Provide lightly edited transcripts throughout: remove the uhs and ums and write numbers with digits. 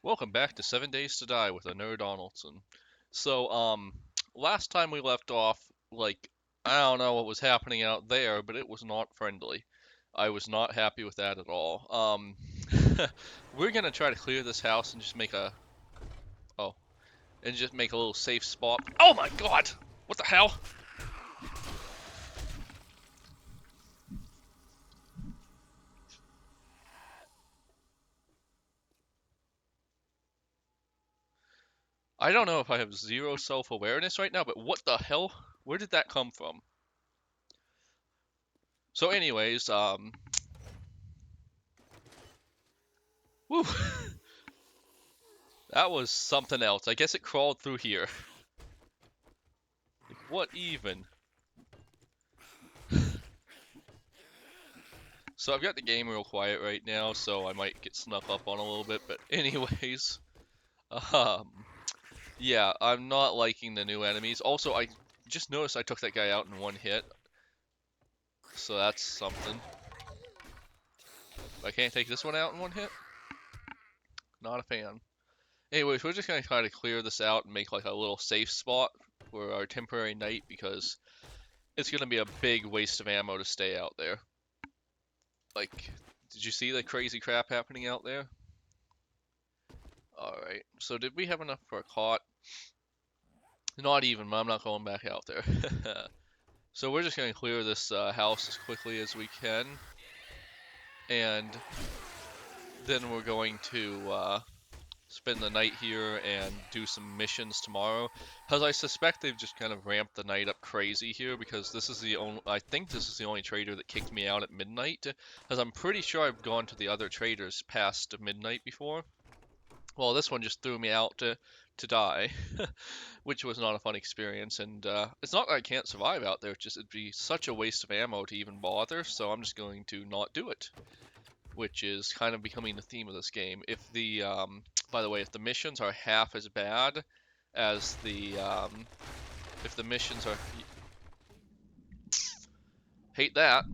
Welcome back to 7 Days to Die with a Nerd Donaldson. So, last time we left off, I don't know what was happening out there, but it was not friendly. I was not happy with that at all. We're gonna try to clear this house and just oh, and just make a little safe spot. Oh my god! What the hell? I don't know if I have zero self-awareness right now, but what the hell? Where did that come from? So anyways, whew. That was something else. I guess it crawled through here. Like, what even? So I've got the game real quiet right now, so I might get snuck up on a little bit. But anyways, um, yeah, I'm not liking the new enemies. Also, I just noticed I took that guy out in one hit, so that's something. I can't take this one out in one hit. Not a fan. Anyways, we're just gonna try to clear this out and make like a little safe spot for our temporary night because it's gonna be a big waste of ammo to stay out there. Like, did you see the crazy crap happening out there? Alright, so did we have enough for a cot? Not even, I'm not going back out there. So we're just going to clear this house as quickly as we can. And then we're going to spend the night here and do some missions tomorrow. Because I suspect they've just kind of ramped the night up crazy here because this is the only, I think this is the only trader that kicked me out at midnight. Because I'm pretty sure I've gone to the other traders past midnight before. Well, this one just threw me out to die, which was not a fun experience. And it's not that I can't survive out there; it's just it'd be such a waste of ammo to even bother. So I'm just going to not do it, which is kind of becoming the theme of this game. If the by the way, if the missions are half as bad as if the missions are, hate that.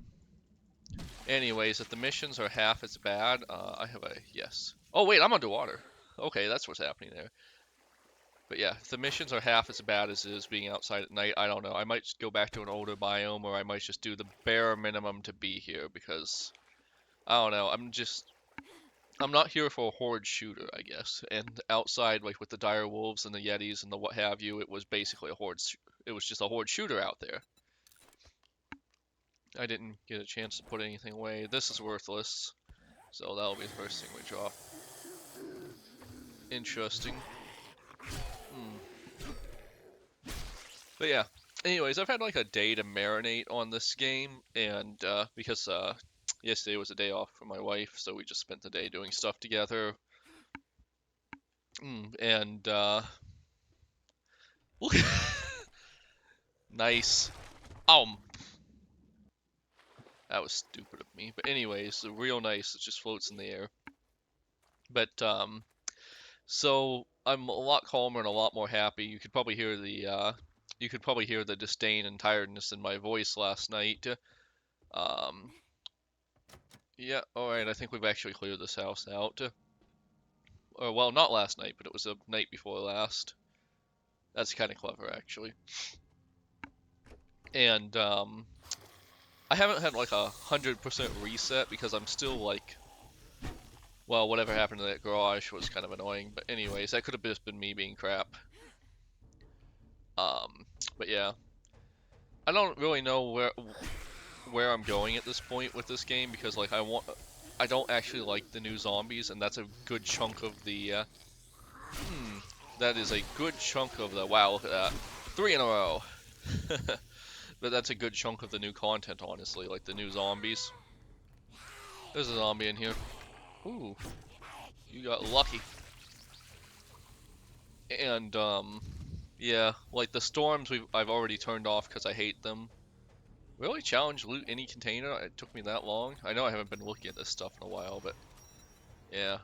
Anyways, if the missions are half as bad, I have a yes. Oh wait, I'm underwater. Okay, that's what's happening there. But yeah, if the missions are half as bad as it is being outside at night, I don't know. I might just go back to an older biome, or I might just do the bare minimum to be here because I don't know. I'm not here for a horde shooter, I guess. And outside, like with the dire wolves and the yetis and the what have you, it was basically a horde. It was just a horde shooter out there. I didn't get a chance to put anything away. This is worthless, so that'll be the first thing we drop. Interesting. Hmm. But yeah, anyways, I've had like a day to marinate on this game, and because yesterday was a day off for my wife, so we just spent the day doing stuff together. And look, nice. Um, that was stupid of me. But anyways, real nice. It just floats in the air. But so I'm a lot calmer and a lot more happy. You could probably hear the disdain and tiredness in my voice last night. Um, Yeah, alright, I think we've actually cleared this house out. Or, well, not last night, but it was the night before last. That's kind of clever, actually. And, I haven't had like 100% reset because I'm still like, well, whatever happened to that garage was kind of annoying. But anyways, that could have just been me being crap. But yeah, I don't really know where I'm going at this point with this game because like I don't actually like the new zombies, and that's a good chunk of the that is a good chunk of the, wow, look at that. 3 in a row. But that's a good chunk of the new content, honestly, like the new zombies. There's a zombie in here. Ooh, you got lucky. And, yeah, like the storms I've already turned off because I hate them. Really challenge loot any container? It took me that long. I know I haven't been looking at this stuff in a while, but yeah.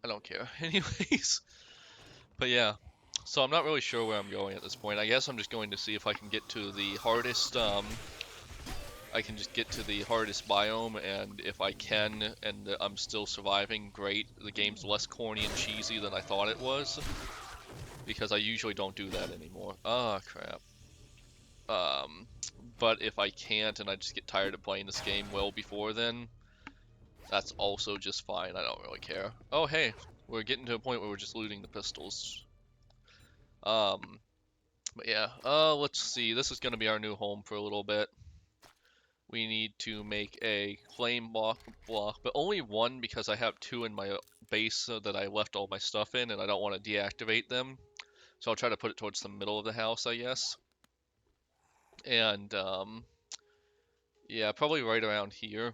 I don't care. Anyways. But yeah. So I'm not really sure where I'm going at this point. I guess I'm just going to see if I can get to the hardest I can just get to the hardest biome, and if I can, and I'm still surviving, great. The game's less corny and cheesy than I thought it was, because I usually don't do that anymore. Ah, crap. Um, but if I can't, and I just get tired of playing this game well before then, that's also just fine. I don't really care. Oh, hey, we're getting to a point where we're just looting the pistols. Um, but yeah, let's see. This is going to be our new home for a little bit. We need to make a flame block, but only one because I have two in my base that I left all my stuff in, and I don't want to deactivate them. So I'll try to put it towards the middle of the house, I guess. And, yeah, probably right around here.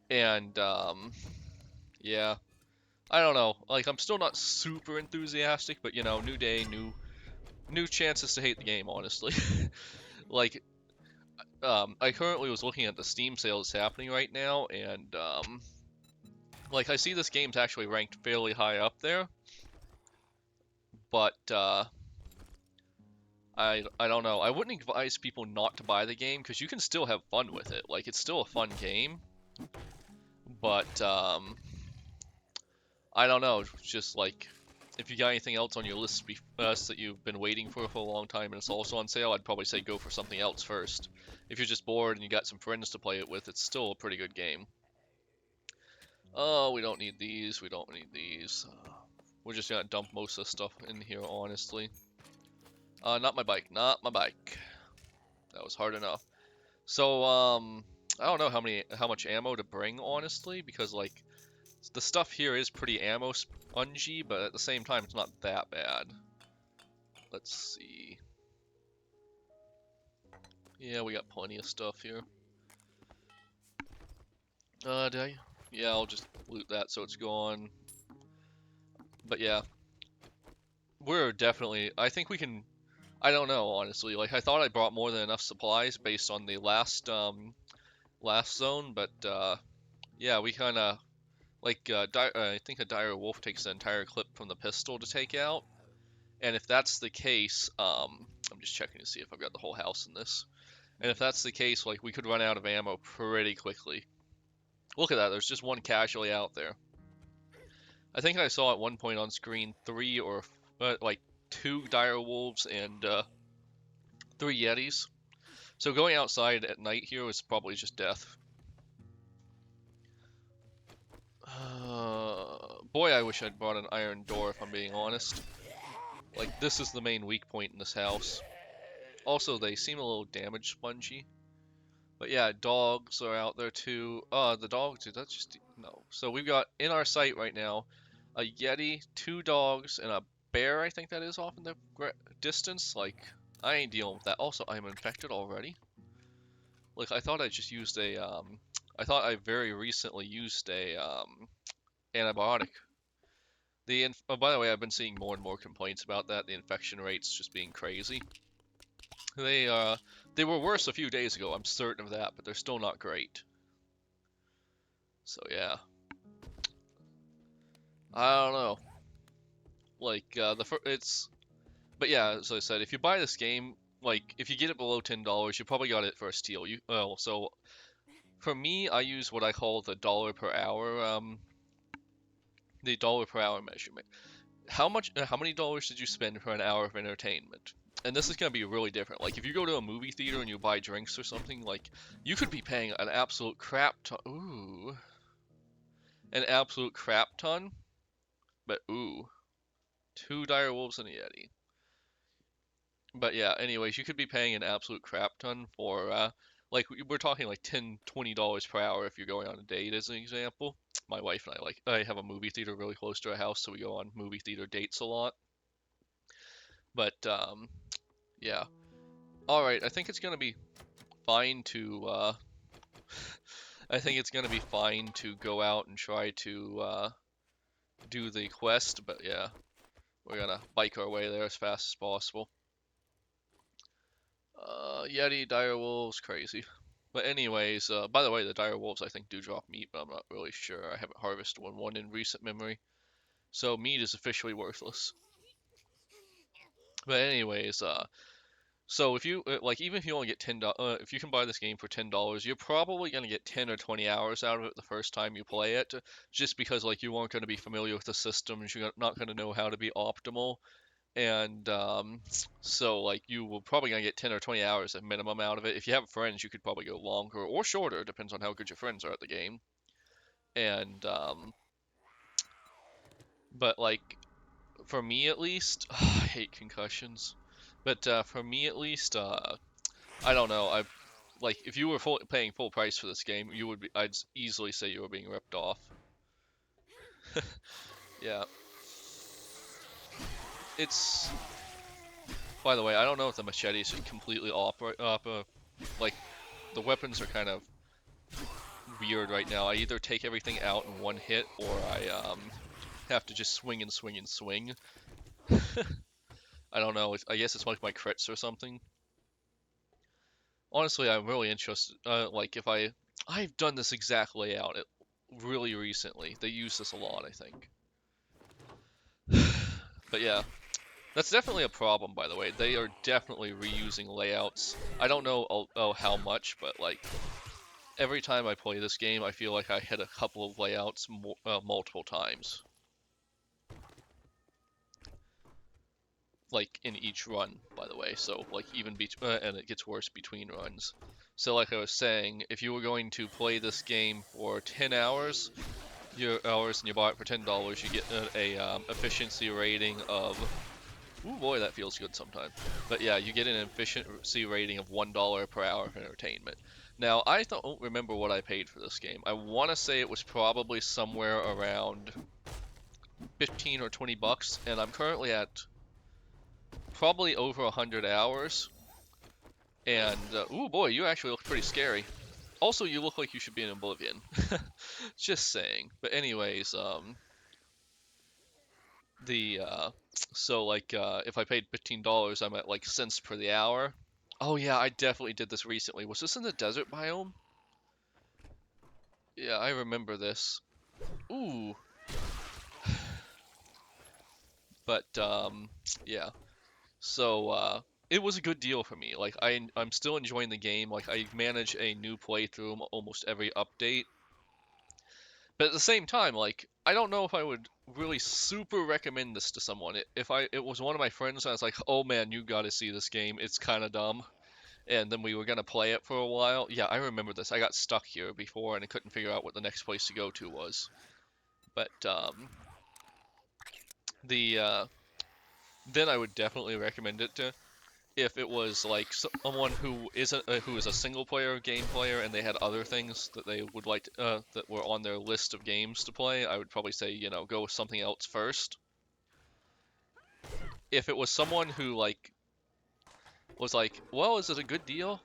And, yeah, I don't know. Like, I'm still not super enthusiastic, but, you know, new day, new chances to hate the game, honestly. Like, I currently was looking at the Steam sale that's happening right now, and, like, I see this game's actually ranked fairly high up there, but, I don't know. I wouldn't advise people not to buy the game, because you can still have fun with it. Like, it's still a fun game, but, I don't know. Just, like, if you got anything else on your list that you've been waiting for a long time and it's also on sale, I'd probably say go for something else first. If you're just bored and you got some friends to play it with, it's still a pretty good game. Oh, we don't need these. We don't need these. We're just gonna dump most of the stuff in here, honestly. Not my bike. Not my bike. That was hard enough. So, I don't know how much ammo to bring, honestly, because, like, the stuff here is pretty ammo spongy, but at the same time, it's not that bad. Let's see. Yeah, we got plenty of stuff here. Did I? Yeah, I'll just loot that so it's gone. But yeah, we're definitely, I think we can, I don't know, honestly. Like, I thought I brought more than enough supplies based on the last zone, but, yeah, we kind of, like, I think a dire wolf takes the entire clip from the pistol to take out. And if that's the case, I'm just checking to see if I've got the whole house in this. And if that's the case, like, we could run out of ammo pretty quickly. Look at that, there's just one casualty out there. I think I saw at one point on screen like, 2 dire wolves and, 3 yetis. So going outside at night here is probably just death. Boy, I wish I'd brought an iron door, if I'm being honest. Like, this is the main weak point in this house. Also, they seem a little damage spongy. But yeah, dogs are out there too. The dogs, dude, that's just, no. So we've got in our sight right now a yeti, 2 dogs, and a bear, I think that is off in the distance. Like, I ain't dealing with that. Also, I'm infected already. Like, I thought I just used I thought I very recently used a, antibiotic. By the way, I've been seeing more and more complaints about that, the infection rates just being crazy. They were worse a few days ago, I'm certain of that, but they're still not great. So yeah. I don't know. Like, but yeah, as I said, if you buy this game, like, if you get it below $10, you probably got it for a steal. So, for me, I use what I call the dollar per hour, measurement. How many dollars did you spend for an hour of entertainment? And this is going to be really different. Like, if you go to a movie theater and you buy drinks or something, like, you could be paying an absolute crap ton. Ooh. An absolute crap ton. But, ooh. 2 dire wolves and a yeti. But yeah, anyways, you could be paying an absolute crap ton for, like, we're talking like $10, $20 per hour if you're going on a date, as an example. My wife and I have a movie theater really close to our house, so we go on movie theater dates a lot. But, yeah. Alright, I think it's gonna be fine to, I think it's gonna be fine to go out and try to, do the quest, but yeah, we're gonna bike our way there as fast as possible. Yeti, dire wolves, crazy. But anyways, by the way, the dire wolves I think do drop meat, but I'm not really sure. I haven't harvested one in recent memory. So meat is officially worthless. But anyways, So if you like, even if you only get if you can buy this game for $10, you're probably gonna get 10 or 20 hours out of it the first time you play it, just because like you aren't gonna be familiar with the systems, you're not gonna know how to be optimal, and so like you will probably gonna get 10 or 20 hours at minimum out of it. If you have friends, you could probably go longer or shorter, depends on how good your friends are at the game. And but like for me at least, I hate concussions. But for me at least, I don't know. I like if you were paying full price for this game, you would be. I'd easily say you were being ripped off. Yeah, it's. By the way, I don't know if the machete is completely like the weapons are kind of weird right now. I either take everything out in one hit, or I have to just swing and swing and swing. I don't know. I guess it's like my crits or something. Honestly, I'm really interested. Like if I've done this exact layout really recently. They use this a lot, I think. But yeah, that's definitely a problem, by the way. They are definitely reusing layouts. I don't know how much, but like every time I play this game, I feel like I hit a couple of layouts multiple times. Like in each run, by the way. So like even and it gets worse between runs. So like I was saying, if you were going to play this game for 10 hours, and you buy it for $10, you get a efficiency rating of. Ooh boy, that feels good sometimes. But yeah, you get an efficiency rating of $1 per hour of entertainment. Now, I don't remember what I paid for this game. I want to say it was probably somewhere around 15 or 20 bucks, and I'm currently at probably over 100 hours. And, ooh boy, you actually look pretty scary. Also, you look like you should be in Oblivion. Just saying. But anyways, the so like if I paid $15, I'm at like cents per the hour. Oh yeah, I definitely did this recently. Was this in the desert biome? Yeah, I remember this. Ooh, but yeah. So it was a good deal for me. Like I'm still enjoying the game. Like I manage a new playthrough almost every update. But at the same time, like I don't know if I would really super recommend this to someone. It was one of my friends, and I was like, "Oh man, you got to see this game. It's kind of dumb." And then we were gonna play it for a while. Yeah, I remember this. I got stuck here before, and I couldn't figure out what the next place to go to was. But the then I would definitely recommend it to if it was like someone who is a single player game player and they had other things that they would like that were on their list of games to play. I would probably say go with something else first. If it was someone who like was like, well, is it a good deal?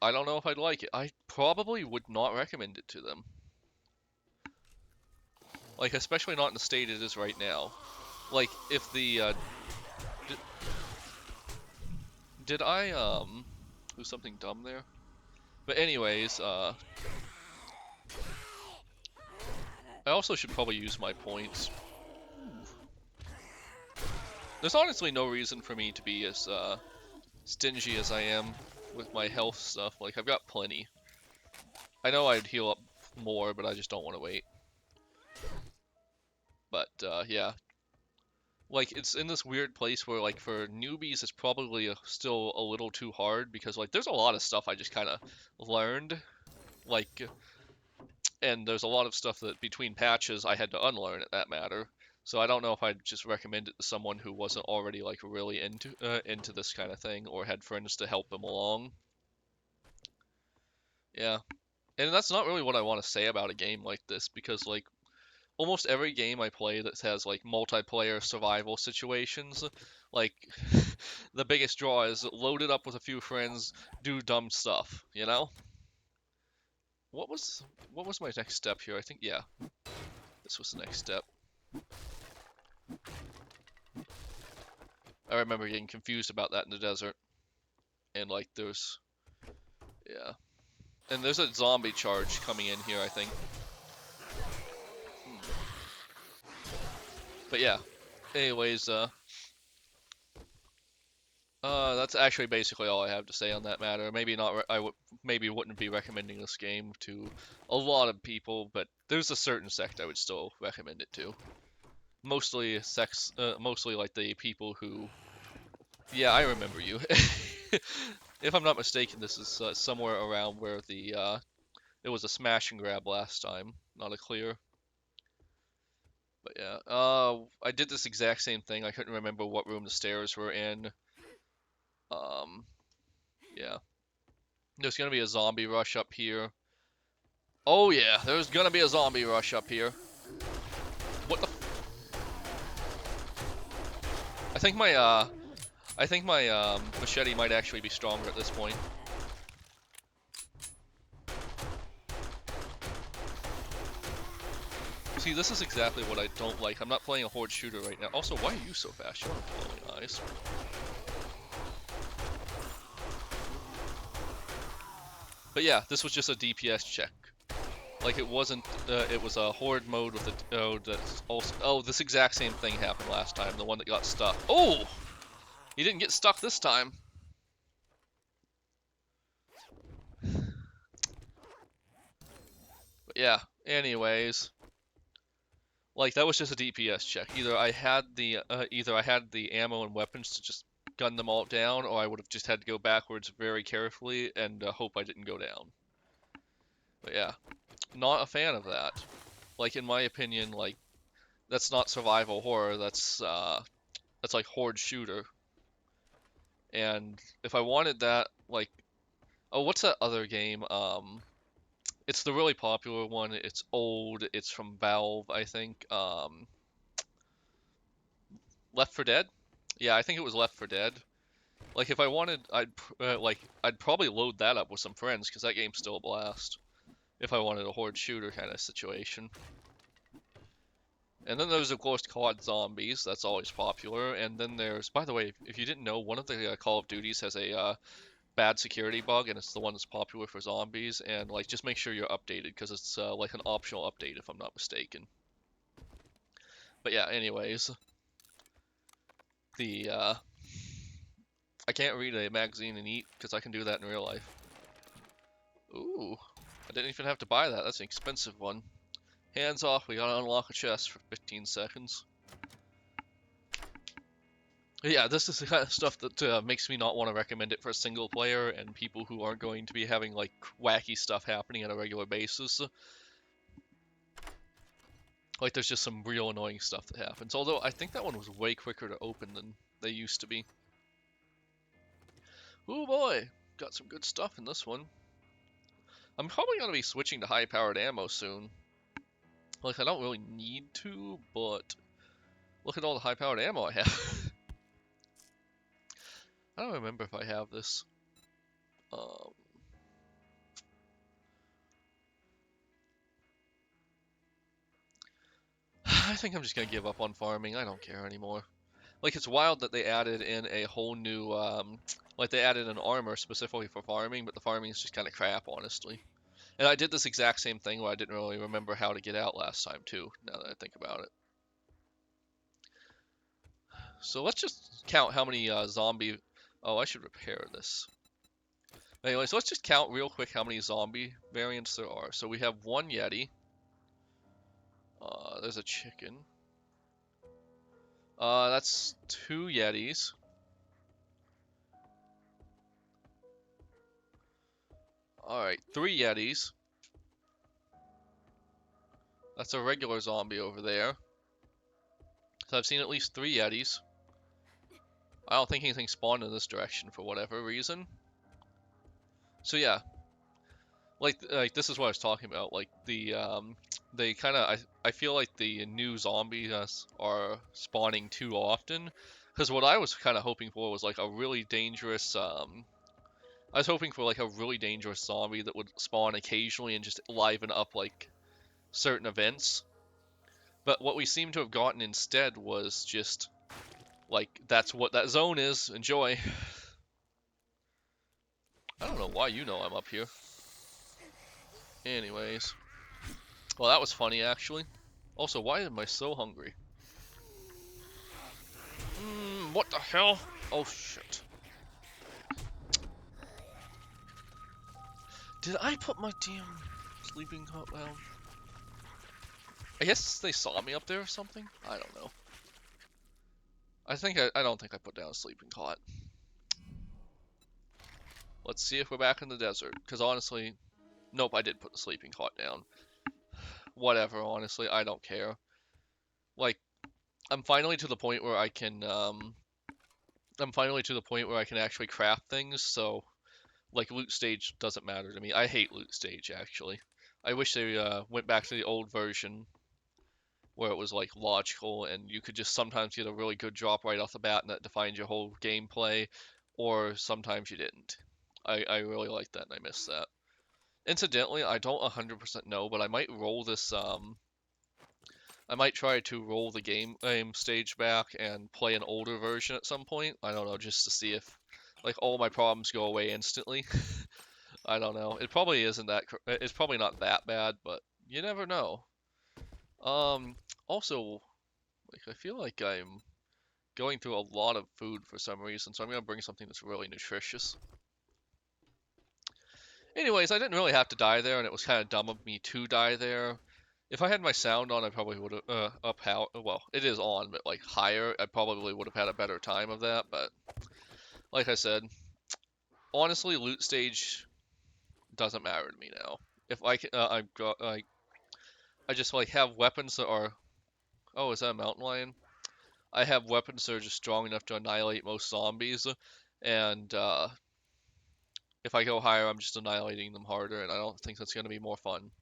I don't know if I'd like it. I probably would not recommend it to them. Like, especially not in the state it is right now. Like, if the, did, did I, do something dumb there? But anyways, I also should probably use my points. There's honestly no reason for me to be as, stingy as I am with my health stuff. Like, I've got plenty. I know I'd heal up more, but I just don't want to wait. But, yeah. Like, it's in this weird place where, like, for newbies, it's probably still a little too hard because, like, there's a lot of stuff I just kind of learned. Like, and there's a lot of stuff that between patches I had to unlearn at that matter. So I don't know if I'd just recommend it to someone who wasn't already, like, really into this kind of thing or had friends to help them along. Yeah. And that's not really what I want to say about a game like this because, like, almost every game I play that has like multiplayer survival situations, like the biggest draw is load it up with a few friends, do dumb stuff, you know? What was what was my next step here? I think yeah, this was the next step. I remember getting confused about that in the desert. And like there's yeah. And there's a zombie charge coming in here, I think. But yeah. Anyways, That's actually basically all I have to say on that matter. Maybe not. Maybe wouldn't be recommending this game to a lot of people, but there's a certain sect I would still recommend it to. Mostly like the people who. Yeah, I remember you. If I'm not mistaken, this is somewhere around where it was a smash and grab last time, not a clear. But yeah, I did this exact same thing. I couldn't remember what room the stairs were in. Um, yeah. There's gonna be a zombie rush up here. Oh yeah, there's gonna be a zombie rush up here. What the? I think my machete might actually be stronger at this point. See, this is exactly what I don't like. I'm not playing a horde shooter right now. Also, why are you so fast? You don't have glowing eyes. But yeah, this was just a DPS check. Like it wasn't. It was a horde mode with a. Oh, that's also. Oh, this exact same thing happened last time. The one that got stuck. Oh, he didn't get stuck this time. But yeah. Anyways, like that was just a DPS check. Either I had the ammo and weapons to just gun them all down, or I would have just had to go backwards very carefully and hope I didn't go down. But yeah, not a fan of that. Like in my opinion, like that's not survival horror. That's like horde shooter. And if I wanted that, like, oh, what's that other game? It's the really popular one. It's old. It's from Valve, I think. Left 4 Dead? Yeah, I think it was Left 4 Dead. Like, if I wanted, I'd probably load that up with some friends because that game's still a blast. If I wanted a horde shooter kind of situation. And then there's, of course, COD Zombies. That's always popular. And then there's, by the way, if you didn't know, one of the Call of Duties has a bad security bug, and it's the one that's popular for zombies. And like, just make sure you're updated because it's like an optional update, if I'm not mistaken. But yeah, anyways, the I can't read a magazine and eat because I can do that in real life. Ooh, I didn't even have to buy that. That's an expensive one. Hands off, we gotta unlock a chest for 15 seconds. Yeah, this is the kind of stuff that makes me not want to recommend it for a single player and people who aren't going to be having like wacky stuff happening on a regular basis. Like there's just some real annoying stuff that happens. Although I think that one was way quicker to open than they used to be. Oh boy, got some good stuff in this one. I'm probably gonna be switching to high-powered ammo soon. Like I don't really need to, but look at all the high-powered ammo I have. I don't remember if I have this. I think I'm just gonna give up on farming. I don't care anymore. Like it's wild that they added in a whole new, like they added an armor specifically for farming, but the farming is just kind of crap, honestly. And I did this exact same thing where I didn't really remember how to get out last time too, now that I think about it. So let's just count how many zombie... Oh, I should repair this. Anyways, let's just count real quick how many zombie variants there are. So we have one yeti. There's a chicken. That's 2 yetis. Alright, 3 yetis. That's a regular zombie over there. So I've seen at least 3 yetis. I don't think anything spawned in this direction for whatever reason. So yeah, like this is what I was talking about. Like they kind of I feel like the new zombies are spawning too often. Because what I was kind of hoping for was like a really dangerous. I was hoping for like a really dangerous zombie that would spawn occasionally and just liven up like certain events. But what we seem to have gotten instead was just like that's what that zone is. Enjoy. I don't know why you know I'm up here. Anyways. Well, that was funny, actually. Also, why am I so hungry? What the hell? Oh, shit. Did I put my damn sleeping cot down? I guess they saw me up there or something? I don't know. I don't think I put down a sleeping cot. Let's see if we're back in the desert. Because honestly, nope, I did put the sleeping cot down. Whatever, honestly, I don't care. Like, I'm finally to the point where I can, I'm finally to the point where I can actually craft things, so, like, loot stage doesn't matter to me. I hate loot stage, actually. I wish they, went back to the old version where it was, like, logical, and you could just sometimes get a really good drop right off the bat, and that defined your whole gameplay, or sometimes you didn't. I really like that, and I miss that. Incidentally, I don't 100% know, but I might roll this, I might try to roll the game stage back and play an older version at some point. I don't know, just to see if, like, all my problems go away instantly. I don't know. It probably isn't that, it's probably not that bad, but you never know. Also, like, I feel like I'm going through a lot of food for some reason, so I'm gonna bring something that's really nutritious. Anyways, I didn't really have to die there, and it was kind of dumb of me to die there. If I had my sound on, I probably would have well, it is on, but like higher, I probably would have had a better time of that. But like I said, honestly, loot stage doesn't matter to me now. If I can, I just like have weapons that are. Oh, is that a mountain lion? I have weapons that are just strong enough to annihilate most zombies, and if I go higher, I'm just annihilating them harder, and I don't think that's gonna be more fun.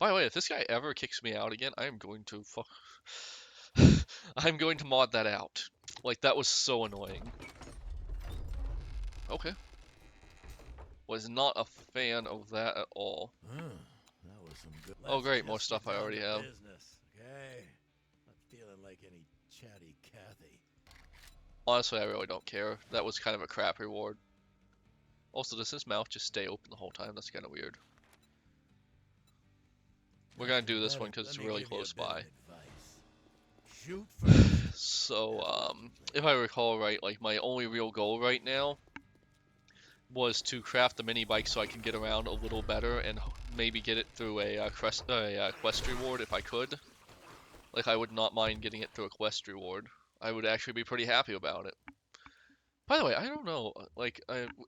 By the way, if this guy ever kicks me out again, I am going to fuck. I'm going to mod that out. Like, that was so annoying. Okay. Was not a fan of that at all. That was some good. Oh, Let's great, more just get stuff I down already to have. business, okay? Not feeling like any chatty Cathy. Honestly, I really don't care. That was kind of a crap reward. Also, does his mouth just stay open the whole time? That's kind of weird. We're gonna do this one because it's really close by. Shoot first. So, if I recall right, like, my only real goal right now was to craft the mini bike so I can get around a little better and maybe get it through a quest reward if I could. Like, I would not mind getting it through a quest reward. I would actually be pretty happy about it. By the way, I don't know, like,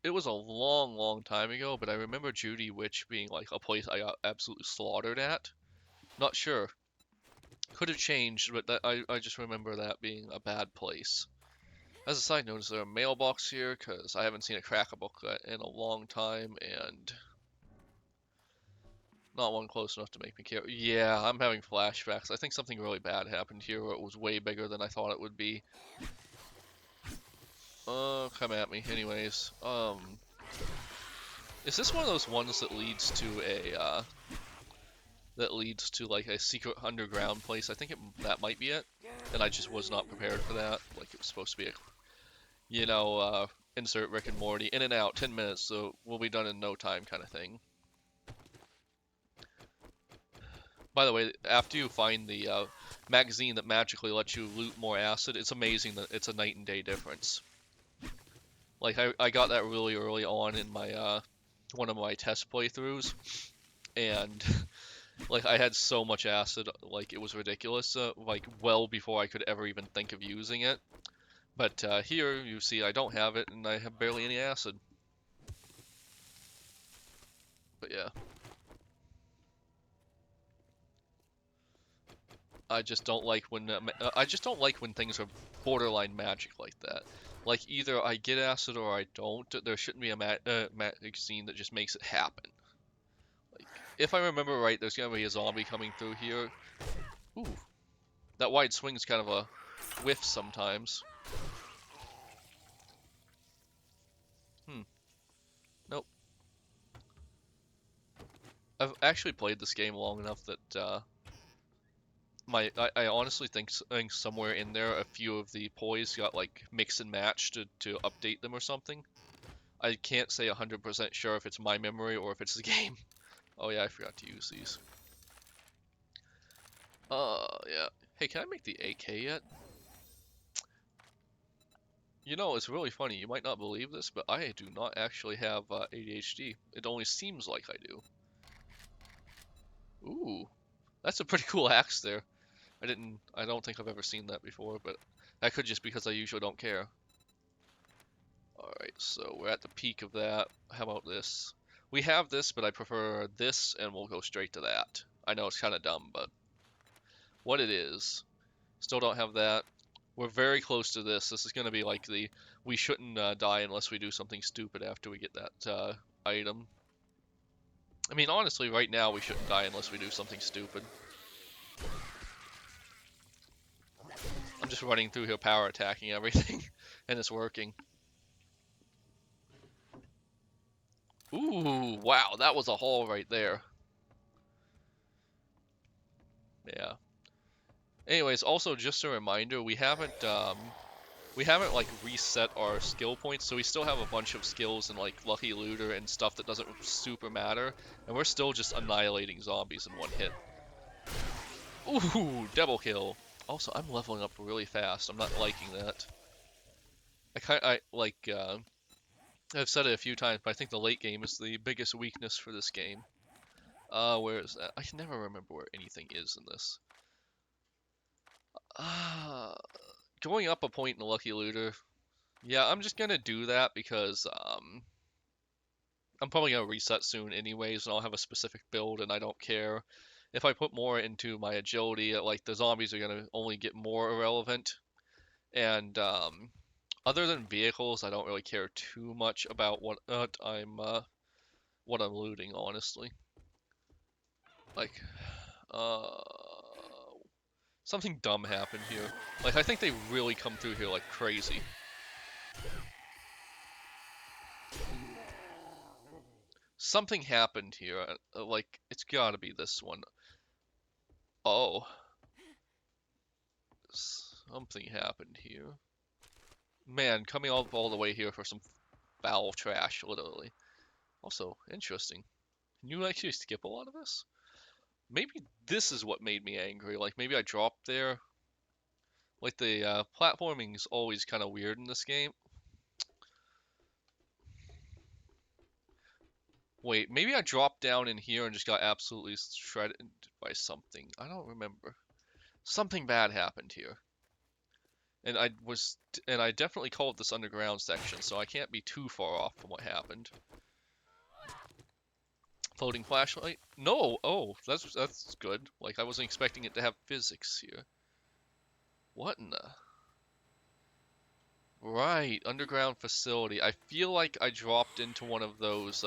it was a long, long time ago, but I remember Judy Witch being, like, a place I got absolutely slaughtered at. Not sure. Could have changed, but I just remember that being a bad place. As a side note, is there a mailbox here? Because I haven't seen a crack-a-book in a long time, and not one close enough to make me care. Yeah, I'm having flashbacks. I think something really bad happened here where it was way bigger than I thought it would be. Come at me. Anyways, is this one of those ones that leads to a, like a secret underground place? I think that might be it, and I just was not prepared for that. Like, it was supposed to be a, insert Rick and Morty, in and out, 10 minutes, so we'll be done in no time kind of thing. By the way, after you find the magazine that magically lets you loot more acid, it's amazing that it's a night and day difference. Like, I got that really early on in my one of my test playthroughs, and like, I had so much acid, like, it was ridiculous, like, well before I could ever even think of using it. But here, you see, I don't have it, and I have barely any acid. But yeah. I just don't like when things are borderline magic like that. Like, either I get acid or I don't. There shouldn't be a magazine that just makes it happen. Like, if I remember right, there's gonna be a zombie coming through here. Ooh, that wide swing's kind of a whiff sometimes. Nope. I've actually played this game long enough that I honestly think somewhere in there a few of the poise got like mixed and matched to update them or something. I can't say 100% sure if it's my memory or if it's the game. Oh yeah, I forgot to use these. Yeah. Hey, can I make the AK yet? You know, it's really funny. You might not believe this, but I do not actually have ADHD. It only seems like I do. Ooh, that's a pretty cool axe there. I don't think I've ever seen that before, but that could just because I usually don't care. Alright, so we're at the peak of that. How about this? We have this, but I prefer this, and we'll go straight to that. I know it's kind of dumb, but what it is. Still don't have that. We're very close to this. This is going to be like the we shouldn't die unless we do something stupid after we get that item. I mean, honestly, right now we shouldn't die unless we do something stupid. I'm just running through here power attacking everything, and it's working. Ooh, wow, that was a haul right there. Yeah. Anyways, also just a reminder, we haven't like reset our skill points, so we still have a bunch of skills in like Lucky Looter and stuff that doesn't super matter, and we're still just annihilating zombies in one hit. Ooh, double kill. Also, I'm leveling up really fast. I'm not liking that. I like I've said it a few times, but I think the late game is the biggest weakness for this game. Where is that? I can never remember where anything is in this. Going up a point in the Lucky Looter. Yeah, I'm just gonna do that because I'm probably gonna reset soon anyways, and I'll have a specific build, and I don't care. If I put more into my agility, like the zombies are gonna only get more irrelevant, and other than vehicles, I don't really care too much about what I'm looting, honestly. Like, uh, something dumb happened here. Like, I think they really come through here like crazy. Something happened here. Like, it's gotta be this one. Oh. Something happened here. Man, coming all the way here for some foul trash, literally. Also, interesting. Can you actually skip a lot of this? Maybe this is what made me angry. Like, maybe I dropped there. Like, the platforming's always kind of weird in this game. Wait, maybe I dropped down in here and just got absolutely shredded by something. I don't remember. Something bad happened here. And I definitely called this underground section, so I can't be too far off from what happened. Floating flashlight? No! Oh, that's good. Like, I wasn't expecting it to have physics here. What in the... Right, underground facility. I feel like I dropped into one of those,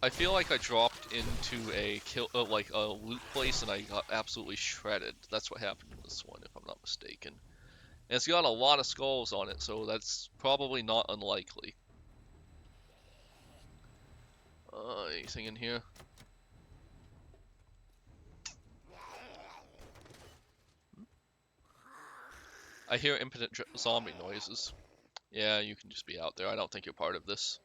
I feel like I dropped into a like a loot place and I got absolutely shredded. That's what happened in this one, if I'm not mistaken. And it's got a lot of skulls on it, so that's probably not unlikely. Anything in here? I hear impotent zombie noises. Yeah, you can just be out there. I don't think you're part of this.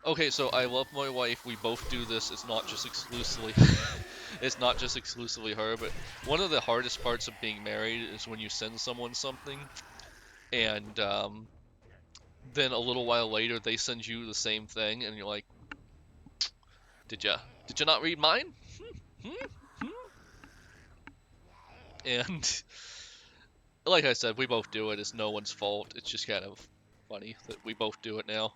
Okay, so I love my wife. We both do this. It's not just exclusively it's not just exclusively her, but one of the hardest parts of being married is when you send someone something and then a little while later they send you the same thing and you're like, did you not read mine? Hmm? Hmm? And like I said, we both do it. It's no one's fault. It's just kind of funny that we both do it now.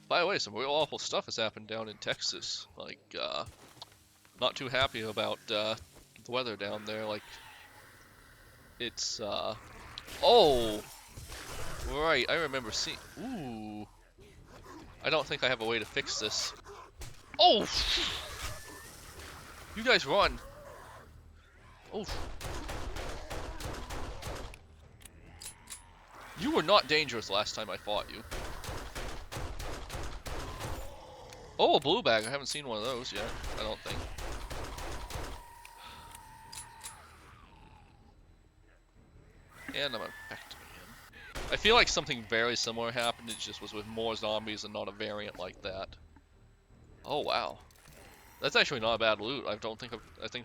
By the way, some real awful stuff has happened down in Texas. Like, not too happy about the weather down there. Like, it's oh, right. I remember seeing. Ooh, I don't think I have a way to fix this. Oh, you guys run. Oh, you were not dangerous last time I fought you. Oh, a blue bag. I haven't seen one of those yet. I don't think. And I'm infected again. I feel like something very similar happened. It just was with more zombies and not a variant like that. Oh, wow. That's actually not a bad loot. I think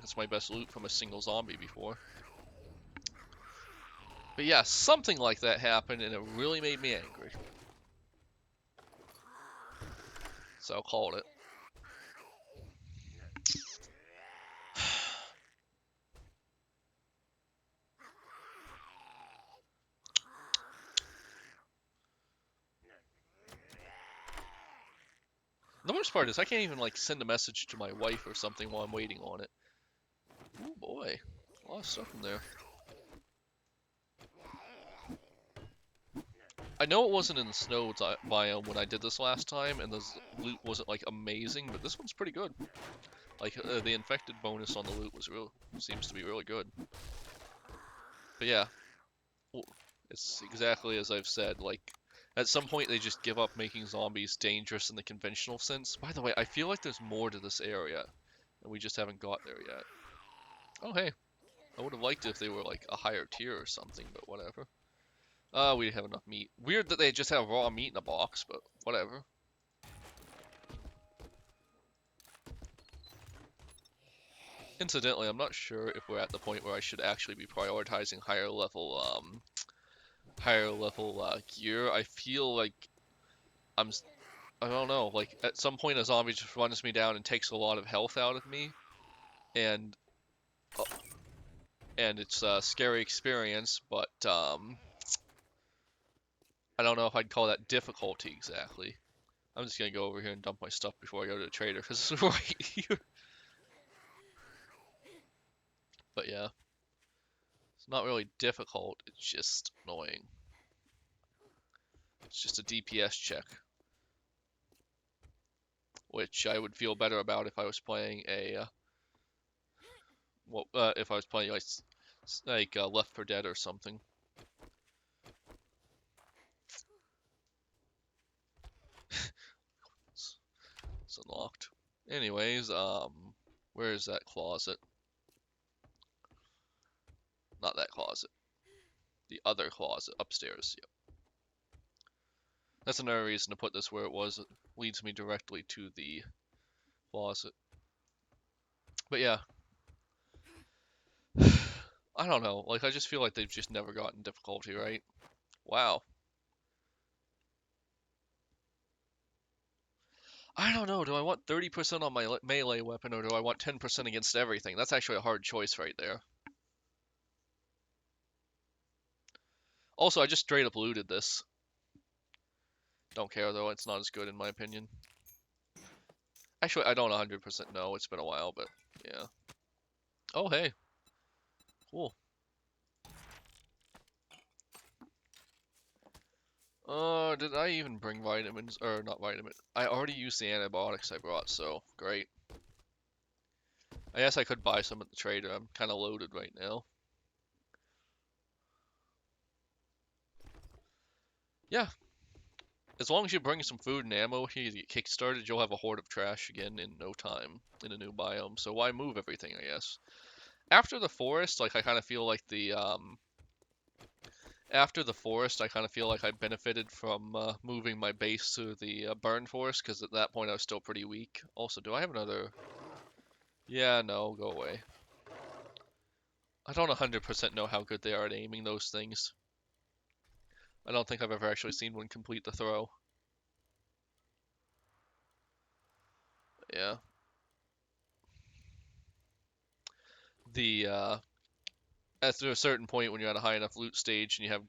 it's my best loot from a single zombie before. But yeah, something like that happened, and it really made me angry. So I'll call it. The worst part is I can't even like send a message to my wife or something while I'm waiting on it. Oh boy, a lot of stuff in there. I know it wasn't in the snow biome when I did this last time, and the loot wasn't like amazing, but this one's pretty good. Like the infected bonus on the loot seems to be really good. But yeah, it's exactly as I've said. Like at some point they just give up making zombies dangerous in the conventional sense. By the way, I feel like there's more to this area, and we just haven't got there yet. Oh hey, I would have liked it if they were like a higher tier or something, but whatever. We didn't have enough meat. Weird that they just have raw meat in a box, but whatever. Incidentally, I'm not sure if we're at the point where I should actually be prioritizing higher level gear. I feel like I'm, I don't know, like at some point a zombie just runs me down and takes a lot of health out of me, and uh, it's a scary experience, but I don't know if I'd call that difficulty exactly. I'm just gonna go over here and dump my stuff before I go to the trader, because it's right here. But yeah, it's not really difficult, it's just annoying. It's just a DPS check, which I would feel better about if I was playing if I was playing like Left 4 Dead or something. It's unlocked. Anyways, where is that closet? Not that closet. The other closet upstairs. Yep. That's another reason to put this where it was. It leads me directly to the closet. But yeah, I don't know. Like I just feel like they've just never gotten difficulty right. Wow. I don't know. Do I want 30% on my melee weapon or do I want 10% against everything? That's actually a hard choice right there. Also, I just straight up looted this. Don't care though, it's not as good in my opinion. Actually, I don't 100% know, it's been a while, but yeah. Oh, hey. Cool. Did I even bring vitamins? Or not vitamins. I already used the antibiotics I brought, so great. I guess I could buy some at the trader. I'm kind of loaded right now. Yeah. As long as you bring some food and ammo here to get kickstarted, you'll have a horde of trash again in no time in a new biome. So why move everything, I guess? After the forest, like I kind of feel like after the forest, I kind of feel like I benefited from moving my base to the burn forest, because at that point I was still pretty weak. Also, do I have another? Yeah, no, go away. I don't 100% know how good they are at aiming those things. I don't think I've ever actually seen one complete the throw. Yeah. The After a certain point, when you're at a high enough loot stage and you have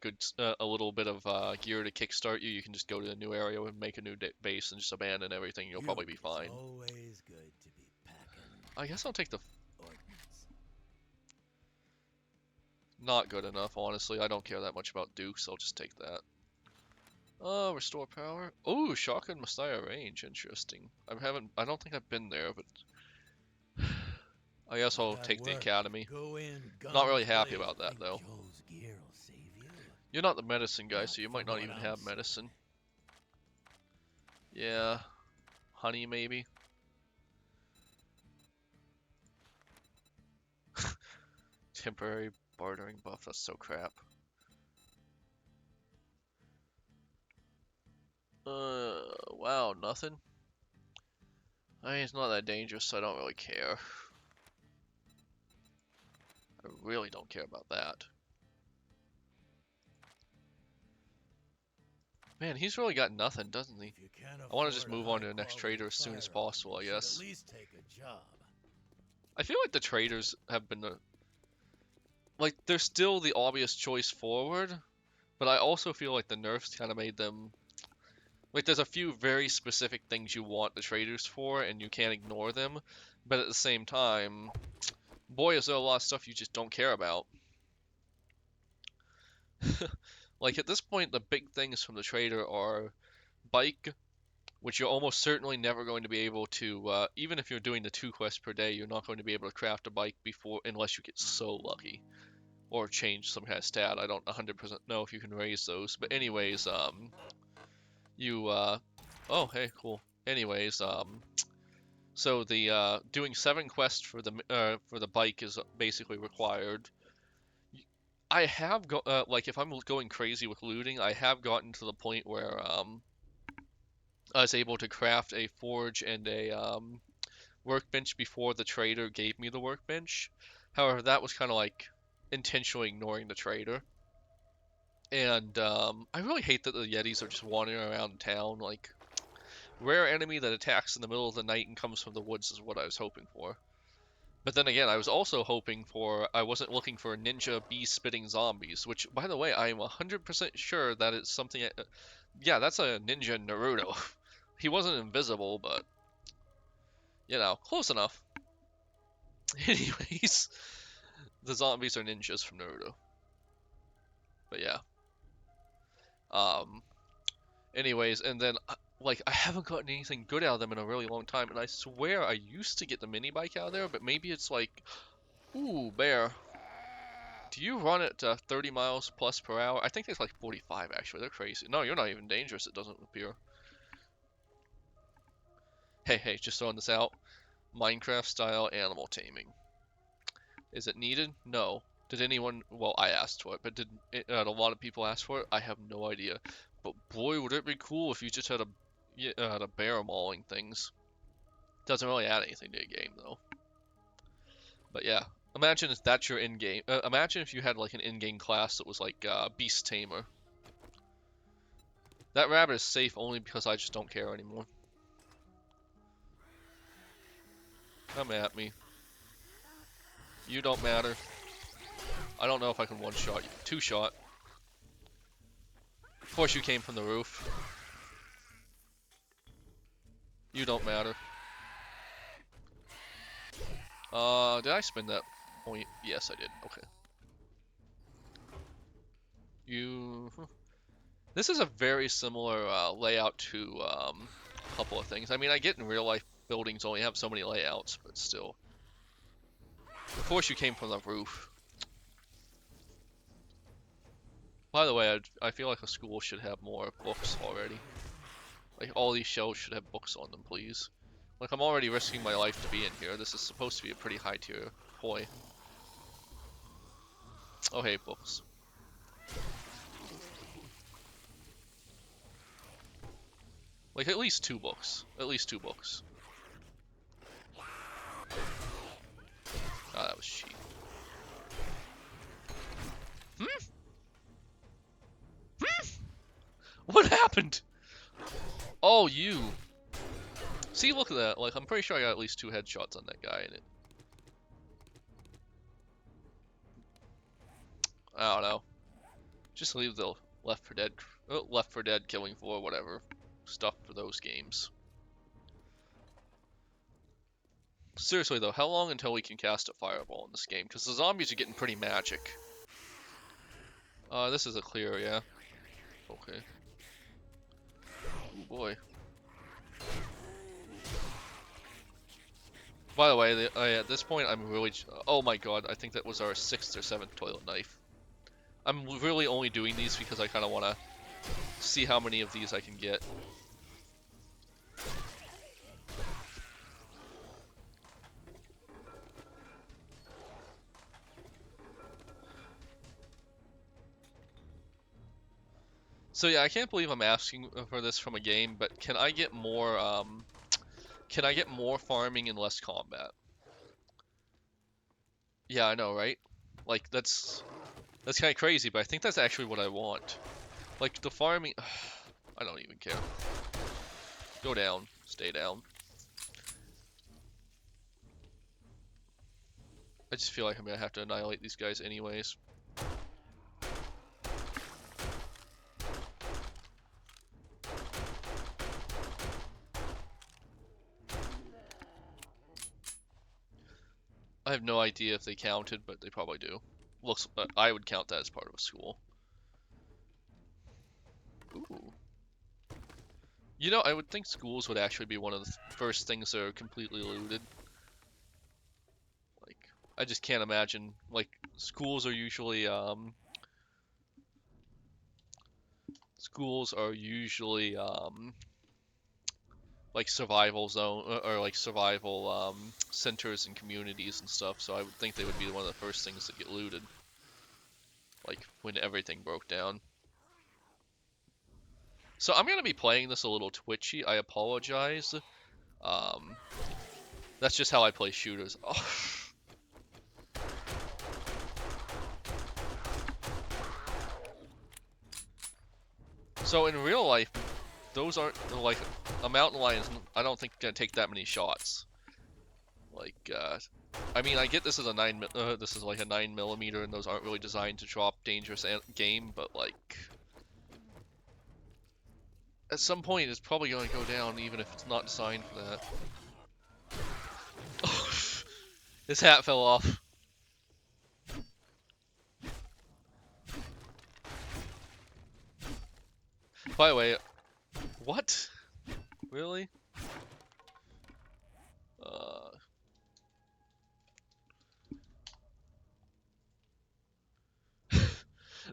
a little bit of gear to kickstart you, you can just go to a new area and make a new base and just abandon everything. You'll probably be fine. It's always good to be packing I guess I'll take the ordnance. not good enough, honestly. I don't care that much about Dukes. I'll just take that. Restore power. Oh, shotgun Messiah range. Interesting. I don't think I've been there, but I guess You I'll got take the work. academy. Go in, Not guns really happy blazing. about that Think though. Joe's gear will save you? You're not the medicine guy, Not so you might from not what even I'm have seeing. medicine. Yeah, honey maybe. Temporary bartering buff. That's so crap. Wow, nothing. I mean, it's not that dangerous, so I don't really care. I really don't care about that. Man, he's really got nothing, doesn't he? If you can't I want to just afford a move on to the next high-quality trader as soon as firearm, possible, I you should at guess. least take a job. I feel like the traders have been, like, they're still the obvious choice forward, but I also feel like the nerfs kind of made them, like, there's a few very specific things you want the traders for, and you can't ignore them, but at the same time, boy, is there a lot of stuff you just don't care about. Like, at this point, the big things from the trader are bike, which you're almost certainly never going to be able to, even if you're doing the 2 quests per day, you're not going to be able to craft a bike before, unless you get so lucky. Or change some kind of stat. I don't 100% know if you can raise those. But anyways, oh, hey, cool. Anyways, so the, doing 7 quests for the bike is basically required. I have like, if I'm going crazy with looting, I have gotten to the point where, I was able to craft a forge and a, workbench before the trader gave me the workbench. However, that was kind of like intentionally ignoring the trader. And I really hate that the Yetis are just wandering around town. Like, rare enemy that attacks in the middle of the night and comes from the woods is what I was hoping for. But then again, I was also hoping for, I wasn't looking for ninja bee-spitting zombies, which, by the way, I am 100% sure that it's something, yeah, that's a ninja in Naruto. He wasn't invisible, but, you know, close enough. Anyways, the zombies are ninjas from Naruto. But yeah. Um, Anyways, and then like I haven't gotten anything good out of them in a really long time, and I swear I used to get the mini bike out of there, but maybe it's like, ooh, bear. Do you run at 30 miles plus per hour? I think it's like 45 actually. They're crazy. No, you're not even dangerous. It doesn't appear. Hey, hey, just throwing this out. Minecraft style animal taming. Is it needed? No. Did anyone? Well, I asked for it, but did a lot of people ask for it? I have no idea. But boy, would it be cool if you just had a bear mauling things. Doesn't really add anything to the game though. But yeah, imagine if that's your in-game. Imagine if you had like an in-game class that was like Beast Tamer. That rabbit is safe only because I just don't care anymore. Come at me. You don't matter. I don't know if I can one-shot you. Two-shot. Of course you came from the roof. You don't matter. Did I spend that point? Yes, I did. Okay. You... This is a very similar layout to a couple of things. I mean, I get in real life buildings only have so many layouts, but still. Of course you came from the roof. By the way, I feel like a school should have more books already. Like, all these shelves should have books on them, please. Like, I'm already risking my life to be in here. This is supposed to be a pretty high tier boy. Oh, hey, books. Like, at least 2 books. At least 2 books. Ah, that was cheap. Hmm? Hmm? What happened? Oh, you. See, look at that. Like, I'm pretty sure I got at least 2 headshots on that guy in it. I don't know. Just leave the Left 4 Dead, Killing Floor, whatever stuff for those games. Seriously though, how long until we can cast a fireball in this game? Because the zombies are getting pretty magic. This is a clear, yeah. Okay. Oh boy. By the way, at this point, I'm really... Oh my god, I think that was our 6th or 7th toilet knife. I'm really only doing these because I kind of want to see how many of these I can get. So yeah, I can't believe I'm asking for this from a game, but can I get more, Can I get more farming and less combat? Yeah, I know, right? Like, that's kind of crazy, but I think that's actually what I want. Like, the farming... I don't even care. Go down. Stay down. I just feel like I'm gonna have to annihilate these guys anyways. I have no idea if they counted, but they probably do. Looks, I would count that as part of a school. Ooh. You know, I would think schools would actually be one of the first things that are completely looted. Like, I just can't imagine, like, schools are usually, like survival zone, or like survival, centers and communities and stuff, so I would think they would be one of the first things that get looted. Like, when everything broke down. So I'm gonna be playing this a little twitchy, I apologize. Um, that's just how I play shooters. Oh. So in real life, those aren't, like, a mountain lion is, I don't think, gonna take that many shots. Like, I mean, I get this is a this is like a 9mm, and those aren't really designed to drop dangerous game, but like, at some point it's probably gonna go down, even if it's not designed for that. His hat fell off. By the way, what? Really? Uh,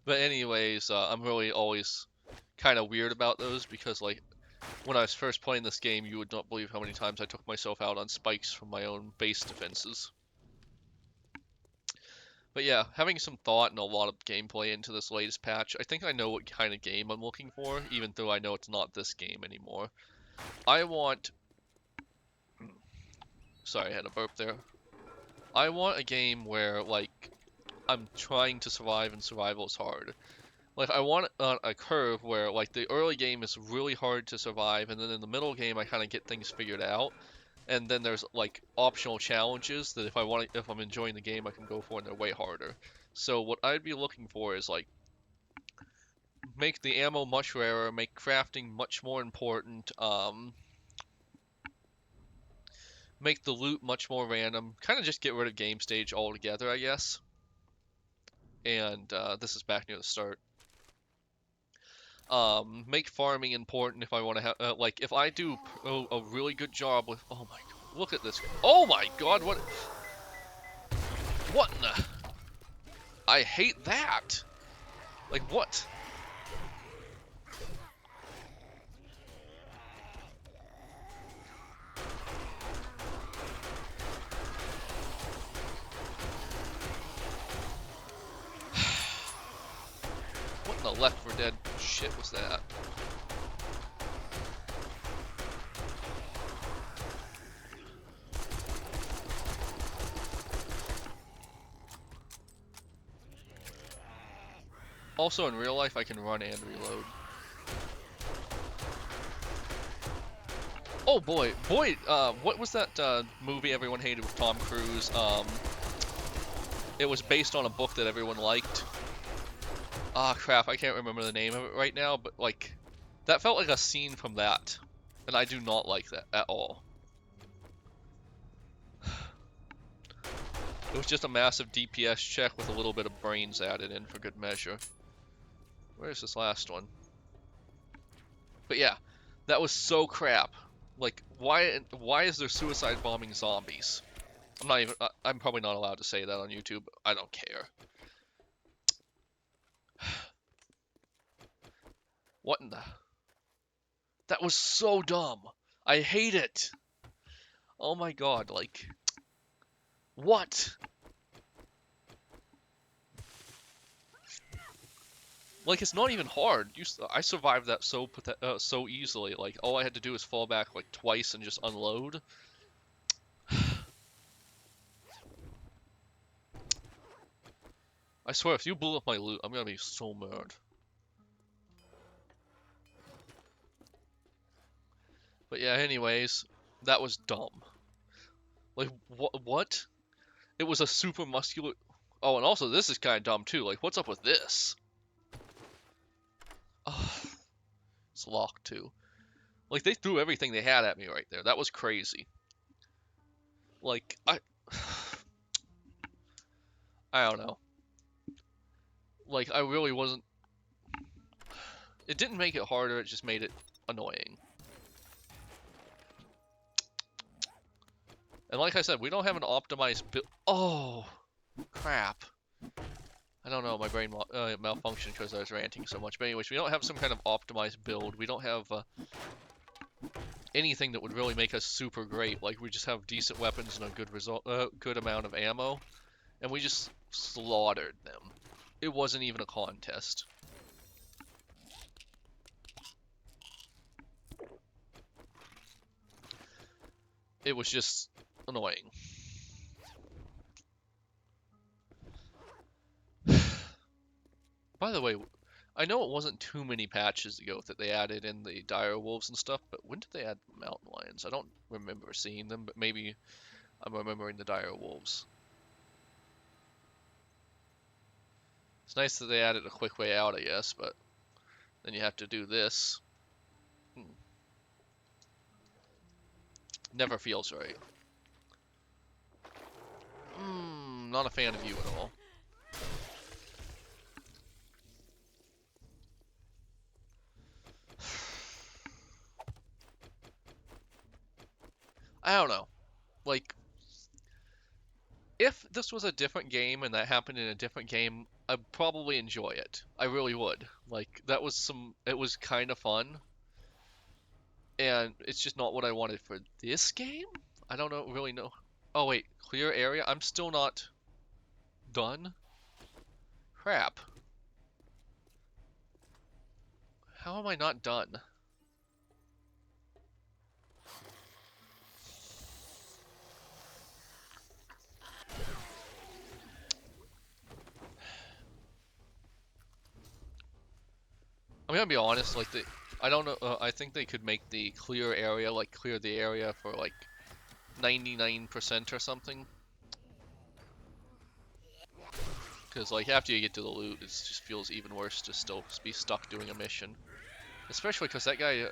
but anyways, I'm really always kind of weird about those because, like, when I was first playing this game, you would not believe how many times I took myself out on spikes from my own base defenses. But yeah, having some thought and a lot of gameplay into this latest patch, I think I know what kind of game I'm looking for, even though I know it's not this game anymore. I want... Sorry, I had a burp there. I want a game where, like, I'm trying to survive and survival is hard. Like, I want a curve where, like, the early game is really hard to survive, and then in the middle game I kind of get things figured out. And then there's, like, optional challenges that if I'm enjoying the game, I can go for, and they're way harder. So what I'd be looking for is, like, make the ammo much rarer, make crafting much more important, make the loot much more random, kind of just get rid of game stage altogether, I guess. And this is back near the start. Make farming important if I want to have, like, if I do a really good job with, oh my god, look at this, oh my god, what in the, I hate that, like, what? What in the Left 4 Dead shit was that? Also, in real life, I can run and reload. Oh boy, what was that movie everyone hated with Tom Cruise? It was based on a book that everyone liked. Ah, crap, I can't remember the name of it right now, but, like, that felt like a scene from that, and I do not like that at all. It was just a massive DPS check with a little bit of brains added in for good measure. Where's this last one? But yeah, that was so crap. Like, why is there suicide bombing zombies? I'm probably not allowed to say that on YouTube. I don't care. What in the... That was so dumb. I hate it. Oh my god, like... What? Like, it's not even hard. I survived that so easily. Like, all I had to do was fall back like twice and just unload. I swear, if you blew up my loot, I'm gonna be so mad. But yeah, anyways, that was dumb. Like, what? It was a super muscular... Oh, and also, this is kind of dumb, too. Like, what's up with this? Oh, it's locked, too. Like, they threw everything they had at me right there. That was crazy. Like, I don't know. Like, I really wasn't... It didn't make it harder, it just made it annoying. And like I said, we don't have an optimized build. Oh, crap. I don't know, my brain malfunctioned because I was ranting so much. But anyways, we don't have some kind of optimized build. We don't have anything that would really make us super great. Like, we just have decent weapons and a good amount of ammo. And we just slaughtered them. It wasn't even a contest. It was just annoying. By the way, I know it wasn't too many patches ago that they added in the dire wolves and stuff, but when did they add mountain lions? I don't remember seeing them, but maybe I'm remembering the dire wolves. It's nice that they added a quick way out, I guess, but then you have to do this. Never feels right. Not a fan of you at all. I don't know. Like, if this was a different game and that happened in a different game, I'd probably enjoy it. I really would. Like, it was kind of fun. And it's just not what I wanted for this game? I don't really know. Oh wait, clear area? I'm still not done? Crap. How am I not done? I'm gonna be honest, like I don't know, I think they could make the clear area, like clear the area for like 99% or something. Because like after you get to the loot, it just feels even worse to still be stuck doing a mission. Especially because that guy,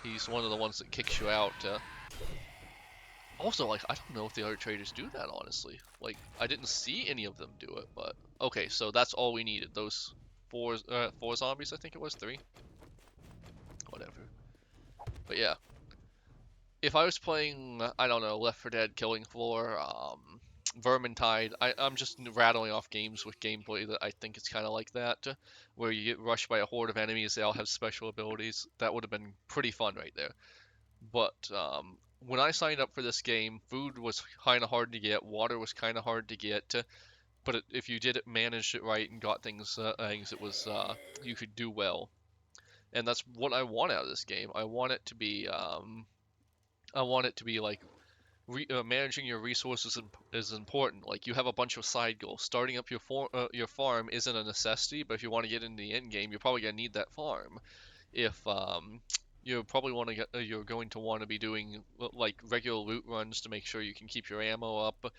he's one of the ones that kicks you out. Also, like, I don't know if the other traders do that, honestly. Like, I didn't see any of them do it, but... Okay, so that's all we needed. Those four zombies, I think it was? 3? Whatever. But yeah. If I was playing, I don't know, Left 4 Dead, Killing Floor, Vermintide, I'm just rattling off games with gameplay that I think it's kind of like that, where you get rushed by a horde of enemies, they all have special abilities. That would have been pretty fun right there. But when I signed up for this game, food was kind of hard to get, water was kind of hard to get, but if you did it, managed it right, and got things it was you could do well. And that's what I want out of this game. I want it to be like managing your resources is important. Like you have a bunch of side goals. Starting up your farm isn't a necessity, but if you want to get into the end game, you're probably gonna need that farm. If you probably want to you're going to want to be doing like regular loot runs to make sure you can keep your ammo up.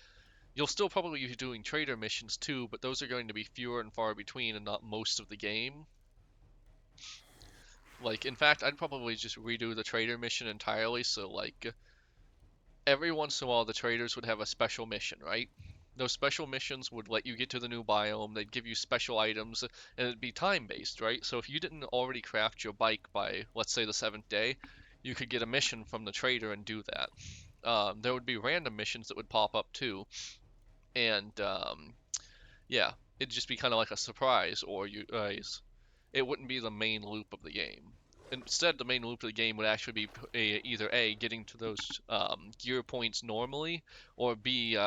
You'll still probably be doing trader missions too, but those are going to be fewer and far between and not most of the game. Like, in fact, I'd probably just redo the trader mission entirely, so like every once in a while the traders would have a special mission, right? Those special missions would let you get to the new biome, they'd give you special items, and it'd be time-based, right? So if you didn't already craft your bike by, let's say, the 7th day, you could get a mission from the trader and do that. There would be random missions that would pop up too, and yeah, it'd just be kind of like a surprise, or it wouldn't be the main loop of the game. Instead, the main loop of the game would actually be either A, getting to those gear points normally, or B,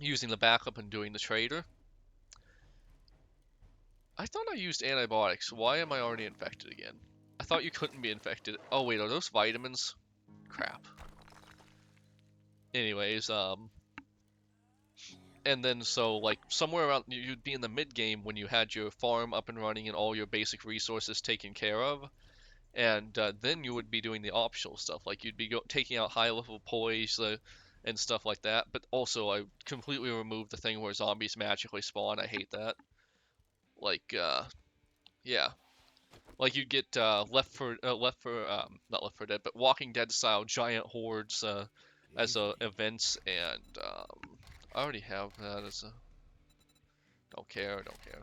using the backup and doing the trader. I thought I used antibiotics. Why am I already infected again? I thought you couldn't be infected. Oh wait, are those vitamins? Crap. Anyways, and then so like somewhere around you'd be in the mid game when you had your farm up and running and all your basic resources taken care of, and then you would be doing the optional stuff like you'd be taking out high level poise and stuff like that. But also I completely removed the thing where zombies magically spawn. I hate that. Like yeah, like you'd get not Left for Dead, but Walking Dead style giant hordes as Easy. events, and I already have that as a. Don't care, don't care.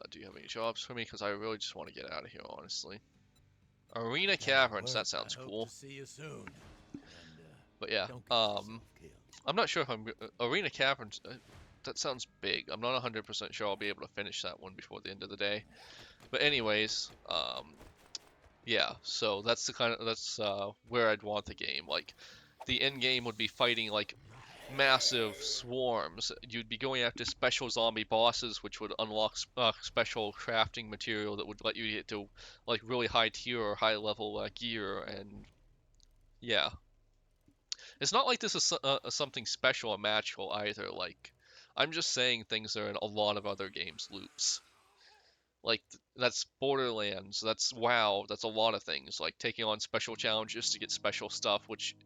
Do you have any jobs for me? Because I really just want to get out of here, honestly. Arena That'll Caverns, work. that sounds I hope cool. to see you soon. And But yeah, don't get yourself killed. I'm not sure if Arena Caverns, that sounds big. I'm not 100% sure I'll be able to finish that one before the end of the day. But anyways, yeah, so that's where I'd want the game. Like, the end game would be fighting like massive swarms. You'd be going after special zombie bosses, which would unlock special crafting material that would let you get to like really high tier or high level gear. And yeah, it's not like this is something special or magical either. Like, I'm just saying things are in a lot of other games' loops. Like that's Borderlands, that's WoW, that's a lot of things. Like taking on special challenges to get special stuff, which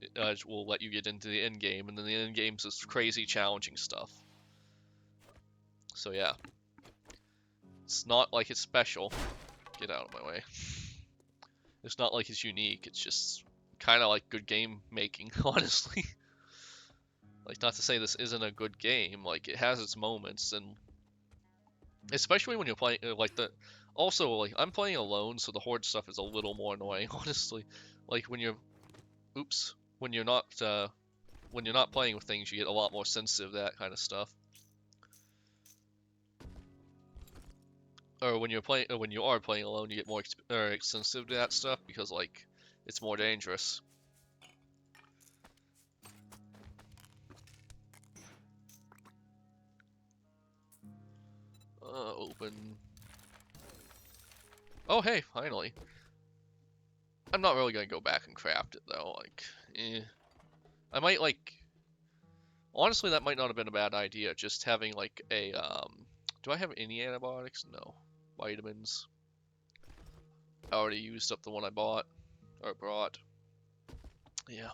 will let you get into the end game, and then the end game's is crazy challenging stuff. So yeah, it's not like it's special. Get out of my way. It's not like it's unique. It's just kind of like good game making, honestly. Like not to say this isn't a good game. Like it has its moments, and especially when you're playing like the. Also, like I'm playing alone, so the horde stuff is a little more annoying, honestly. Like oops, when you're not playing with things, you get a lot more sensitive to that kind of stuff. Or when you are playing alone, you get more sensitive to that stuff because like it's more dangerous. Open. Oh hey, finally. I'm not really gonna go back and craft it though. Like, I might like. Honestly, that might not have been a bad idea. Just having like a Do I have any antibiotics? No. Vitamins. I already used up the one I bought or brought. Yeah.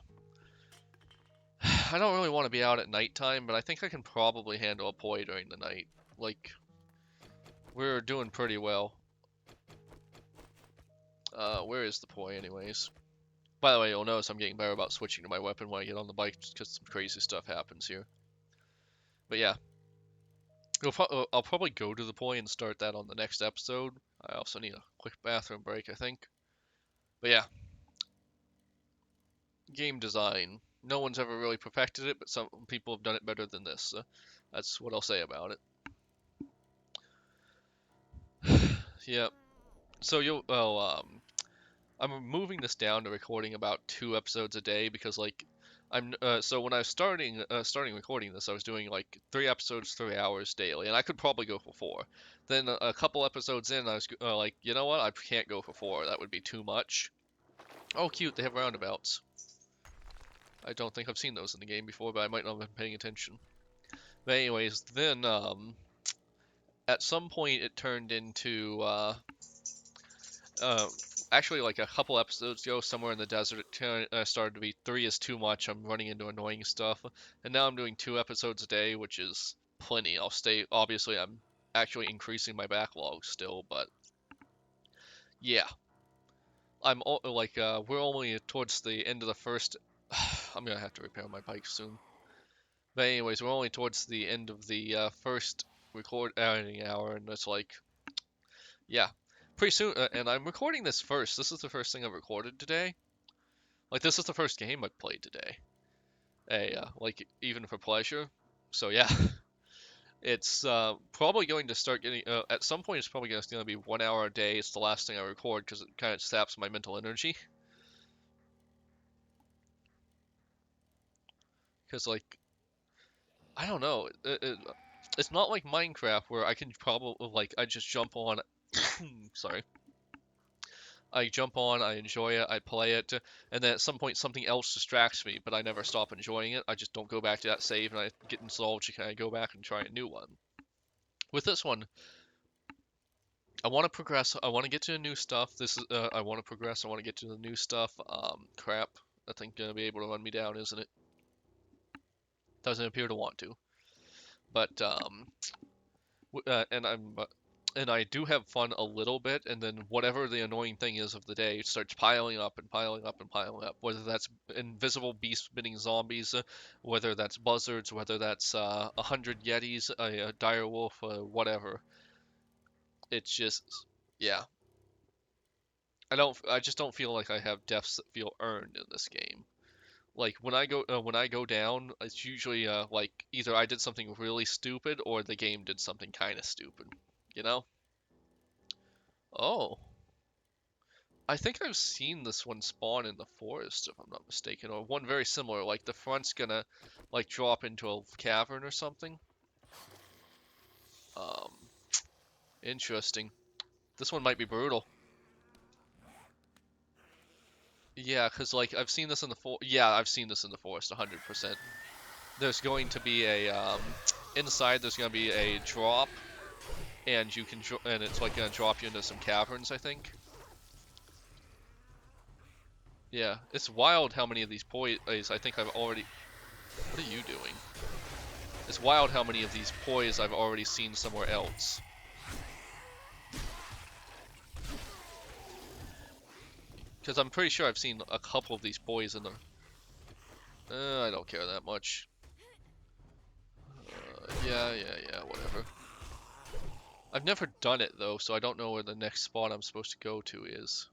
I don't really want to be out at nighttime, but I think I can probably handle a poi during the night. Like, we're doing pretty well. Where is the poi anyways? By the way, you'll notice I'm getting better about switching to my weapon when I get on the bike because some crazy stuff happens here. But yeah, I'll probably go to the poi and start that on the next episode. I also need a quick bathroom break, I think. But yeah, game design. No one's ever really perfected it, but some people have done it better than this. So that's what I'll say about it. Yeah. So I'm moving this down to recording about 2 episodes a day because like so when I was starting recording this, I was doing like 3 episodes, 3 hours daily, and I could probably go for 4. Then a couple episodes in, I was like, you know what, I can't go for 4. That would be too much. Oh, cute, they have roundabouts. I don't think I've seen those in the game before, but I might not have been paying attention. But anyways, then at some point it turned into uh, actually like a couple episodes ago, somewhere in the desert, it started to be 3 is too much. I'm running into annoying stuff, and now I'm doing 2 episodes a day, which is plenty. Obviously, I'm actually increasing my backlog still, but yeah, we're only towards the end of the first. I'm gonna have to repair my bike soon. But anyways, we're only towards the end of the first recording hour, and it's like, yeah, pretty soon. And I'm recording this first. This is the first thing I've recorded today. Like this is the first game I've played today. Like even for pleasure. So yeah, it's probably going to start getting. At some point, it's probably going to be 1 hour a day. It's the last thing I record because it kind of saps my mental energy. Because like, I don't know. It's not like Minecraft where I can probably like I just jump on. Sorry. I jump on, I enjoy it, I play it, and then at some point something else distracts me, but I never stop enjoying it. I just don't go back to that save, and I get nostalgic, and I go back and try a new one. With this one, I want to progress. I want to get to the new stuff. I want to progress. I want to get to the new stuff. Crap. I think gonna be able to run me down, isn't it? Doesn't appear to want to. But and I do have fun a little bit, and then whatever the annoying thing is of the day starts piling up and piling up and piling up. Whether that's invisible beast-spitting zombies, whether that's buzzards, whether that's 100 yetis, a dire wolf, whatever. It's just, yeah. I just don't feel like I have deaths that feel earned in this game. Like when I go down, it's usually like either I did something really stupid or the game did something kind of stupid. You know? Oh, I think I've seen this one spawn in the forest, if I'm not mistaken, or one very similar. Like the front's gonna like drop into a cavern or something. Um, Interesting. This one might be brutal. Yeah, cause like I've seen this in the Yeah, I've seen this in the forest, 100%. There's going to be a inside. There's gonna be a drop, and you can and it's like gonna drop you into some caverns, I think. Yeah, it's wild how many of these poise I think I've already. What are you doing? It's wild how many of these poise I've already seen somewhere else. Because I'm pretty sure I've seen a couple of these poise in the. I don't care that much. Yeah, whatever. I've never done it though, so I don't know where the next spot I'm supposed to go to is.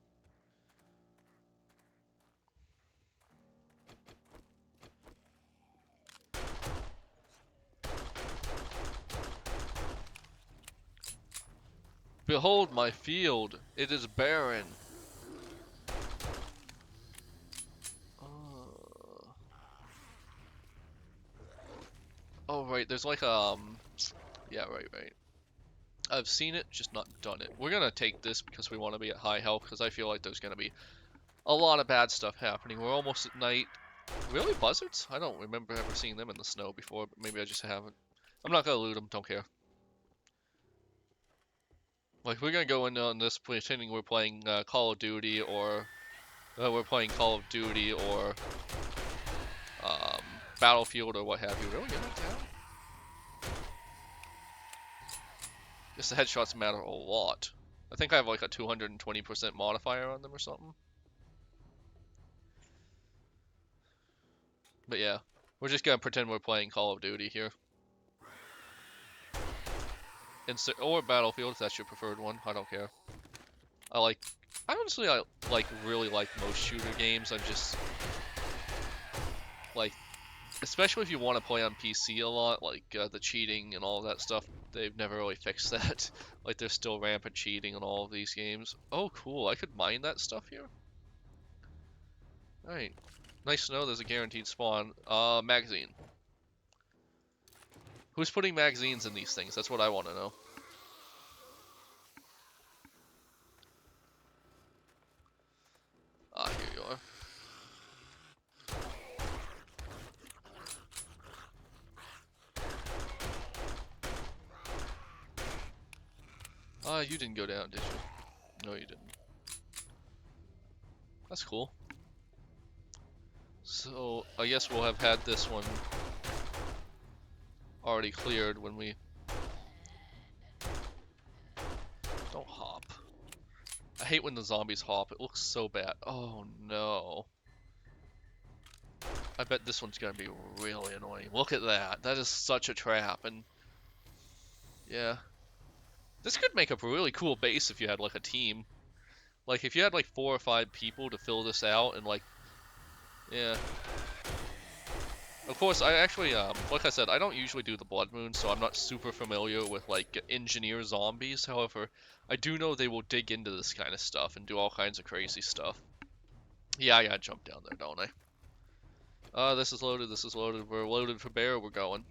Behold my field, it is barren. Oh right, there's like yeah, right. I've seen it, just not done it. We're gonna take this because we want to be at high health, because I feel like there's gonna be a lot of bad stuff happening. We're almost at night. Really, buzzards? I don't remember ever seeing them in the snow before, but maybe I just haven't. I'm not gonna loot them, don't care. Like, we're gonna go in on this pretending we're playing Call of Duty, or we're playing Call of Duty, or um, Battlefield, or what have you. Really? Get that down? Guess the headshots matter a lot. I think I have like a 220% modifier on them or something. But yeah, we're just gonna pretend we're playing Call of Duty here. Or Battlefield if that's your preferred one. I don't care. I honestly, I really like most shooter games. I'm just like, especially if you want to play on PC a lot, like the cheating and all that stuff. They've never really fixed that. Like there's still rampant cheating in all of these games. Oh, cool! I could mine that stuff here. All right, nice to know there's a guaranteed spawn. Magazine. Who's putting magazines in these things? That's what I want to know. Ah, here you are. Ah, you didn't go down, did you? No, you didn't. That's cool. So, I guess we'll have had this one already cleared when we... Don't hop. I hate when the zombies hop. It looks so bad. Oh, no. I bet this one's gonna be really annoying. Look at that. That is such a trap, and... Yeah. This could make a really cool base if you had, like, a team. Like, if you had, like, 4 or 5 people to fill this out, and, like... Yeah. Of course, I actually, like I said, I don't usually do the Blood Moon, so I'm not super familiar with, like, engineer zombies. However, I do know they will dig into this kind of stuff and do all kinds of crazy stuff. Yeah, I gotta jump down there, don't I? This is loaded, we're loaded for bear, we're going.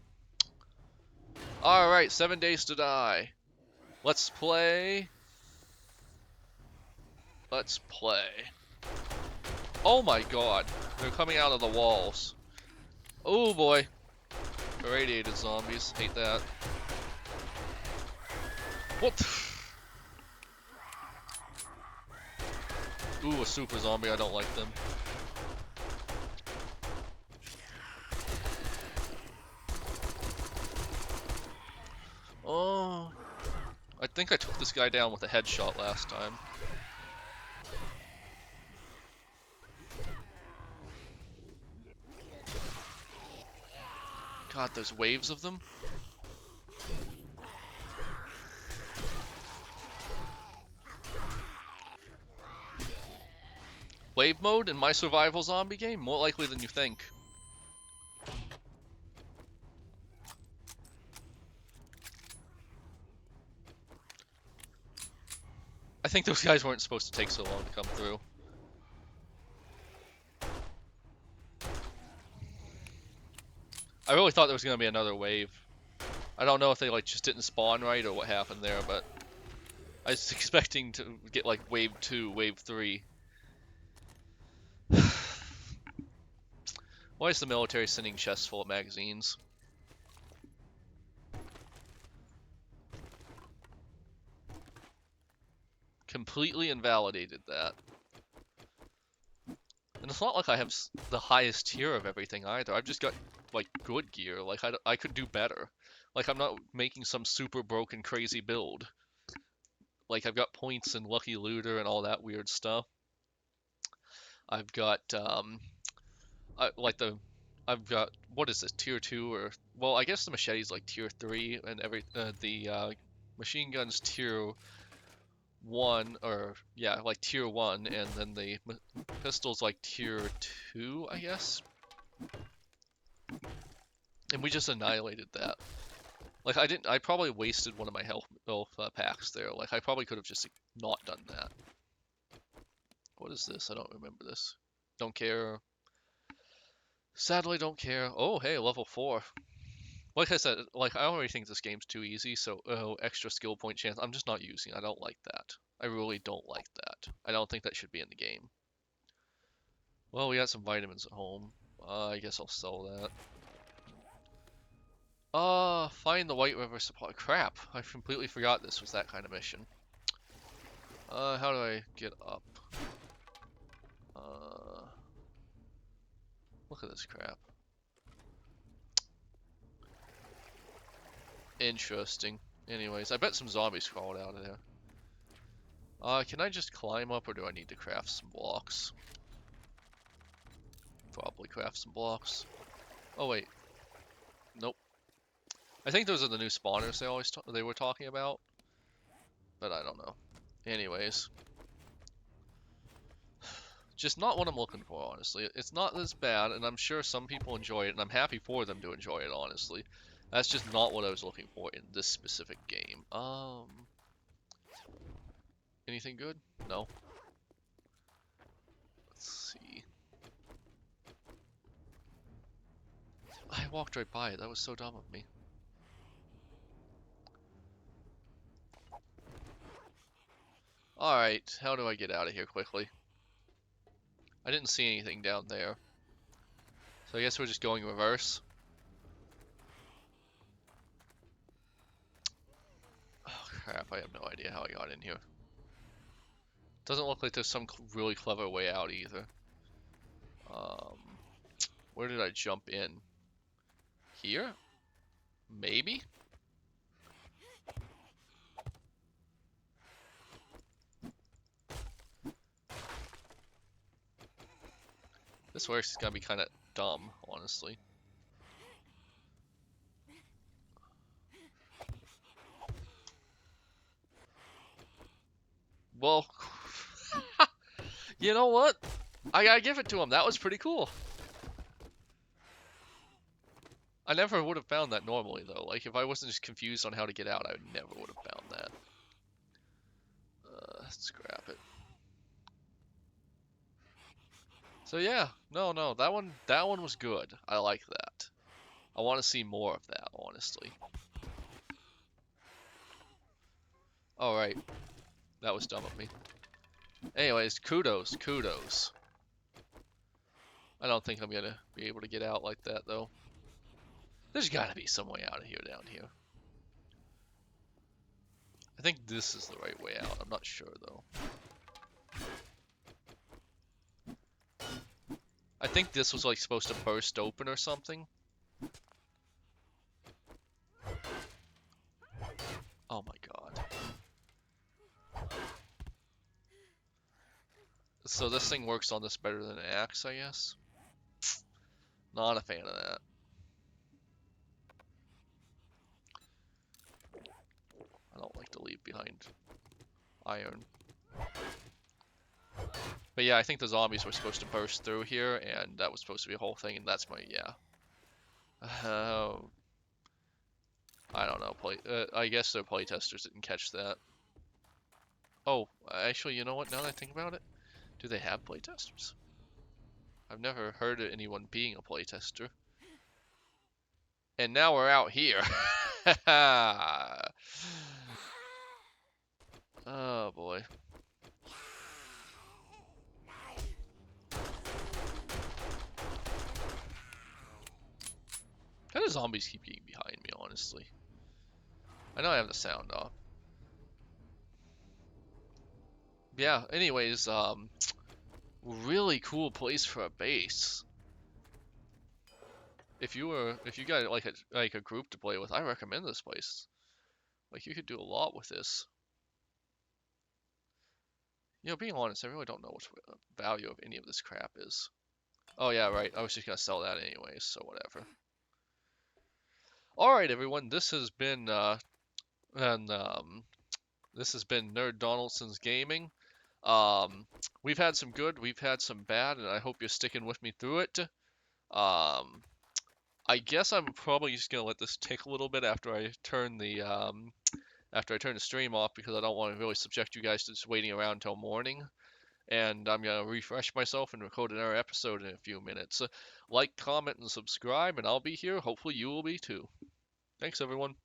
Alright, 7 Days to Die. Let's play. Let's play. Oh my god. They're coming out of the walls. Oh boy. Irradiated zombies. Hate that. What? Ooh, a super zombie. I don't like them. Oh. I think I took this guy down with a headshot last time. God, there's waves of them. Wave mode in my survival zombie game? More likely than you think. I think those guys weren't supposed to take so long to come through. I really thought there was going to be another wave. I don't know if they like just didn't spawn right or what happened there, but I was expecting to get like wave 2, wave 3. Why is the military sending chests full of magazines? Completely invalidated that. And it's not like I have the highest tier of everything either. I've just got like good gear. Like I could do better. Like I'm not making some super broken crazy build. Like I've got points and lucky looter and all that weird stuff. I've got like I've got, what is this, tier 2, or well, I guess the machete's like tier 3, and the machine gun's tier 1, or yeah, like tier 1, and then the pistol's like tier 2, I guess. And we just annihilated that. Like I probably wasted one of my health packs there. Like I probably could have just not done that. What is this? I don't remember this. Don't care. Sadly, don't care. Oh, hey, level 4. Like I said, like I already think this game's too easy, so extra skill point chance. I'm just not using. I don't like that. I really don't like that. I don't think that should be in the game. Well, we got some vitamins at home. I guess I'll sell that. Find the White River supply. Crap, I completely forgot this was that kind of mission. How do I get up? Look at this crap. Interesting. Anyways, I bet some zombies crawled out of there. Can I just climb up, or do I need to craft some blocks? Probably craft some blocks. Oh wait. Nope. I think those are the new spawners they were talking about. But I don't know. Anyways. Just not what I'm looking for, honestly. It's not this bad, and I'm sure some people enjoy it, and I'm happy for them to enjoy it, honestly. That's just not what I was looking for in this specific game. Anything good? No. Let's see. I walked right by it. That was so dumb of me. Alright, how do I get out of here quickly? I didn't see anything down there. So I guess we're just going reverse. Oh crap, I have no idea how I got in here. Doesn't look like there's some really clever way out either. Where did I jump in? Here? Maybe? This work's gonna be kind of dumb, honestly. Well, you know what? I gotta give it to him. That was pretty cool. I never would have found that normally, though. Like, if I wasn't just confused on how to get out, I never would have found that. Scrap it. So yeah, no, that one was good. I like that. I want to see more of that, honestly. Alright, that was dumb of me. Anyways, kudos. I don't think I'm gonna be able to get out like that, though. There's gotta be some way out of here down here. I think this is the right way out. I'm not sure, though. I think this was, like, supposed to burst open or something. Oh my god. So this thing works on this better than an axe, I guess? Not a fan of that. I don't like to leave behind iron. But yeah, I think the zombies were supposed to burst through here, and that was supposed to be a whole thing, and that's my, yeah. I don't know, I guess the playtesters didn't catch that. Oh, actually, you know what, now that I think about it, do they have playtesters? I've never heard of anyone being a playtester. And now we're out here. Oh boy. How do zombies keep getting behind me, honestly? I know I have the sound off. Yeah, anyways, really cool place for a base. If you got like a group to play with, I recommend this place. Like, you could do a lot with this. You know, being honest, I really don't know what the value of any of this crap is. Oh yeah, right. I was just gonna sell that anyways, so whatever. All right, everyone. And this has been Nerd Donaldson's Gaming. We've had some good, we've had some bad, and I hope you're sticking with me through it. I guess I'm probably just gonna let this tick a little bit after I turn the stream off, because I don't want to really subject you guys to just waiting around until morning. And I'm gonna refresh myself and record another episode in a few minutes. Like, comment, and subscribe, and I'll be here. Hopefully you will be too. Thanks, everyone.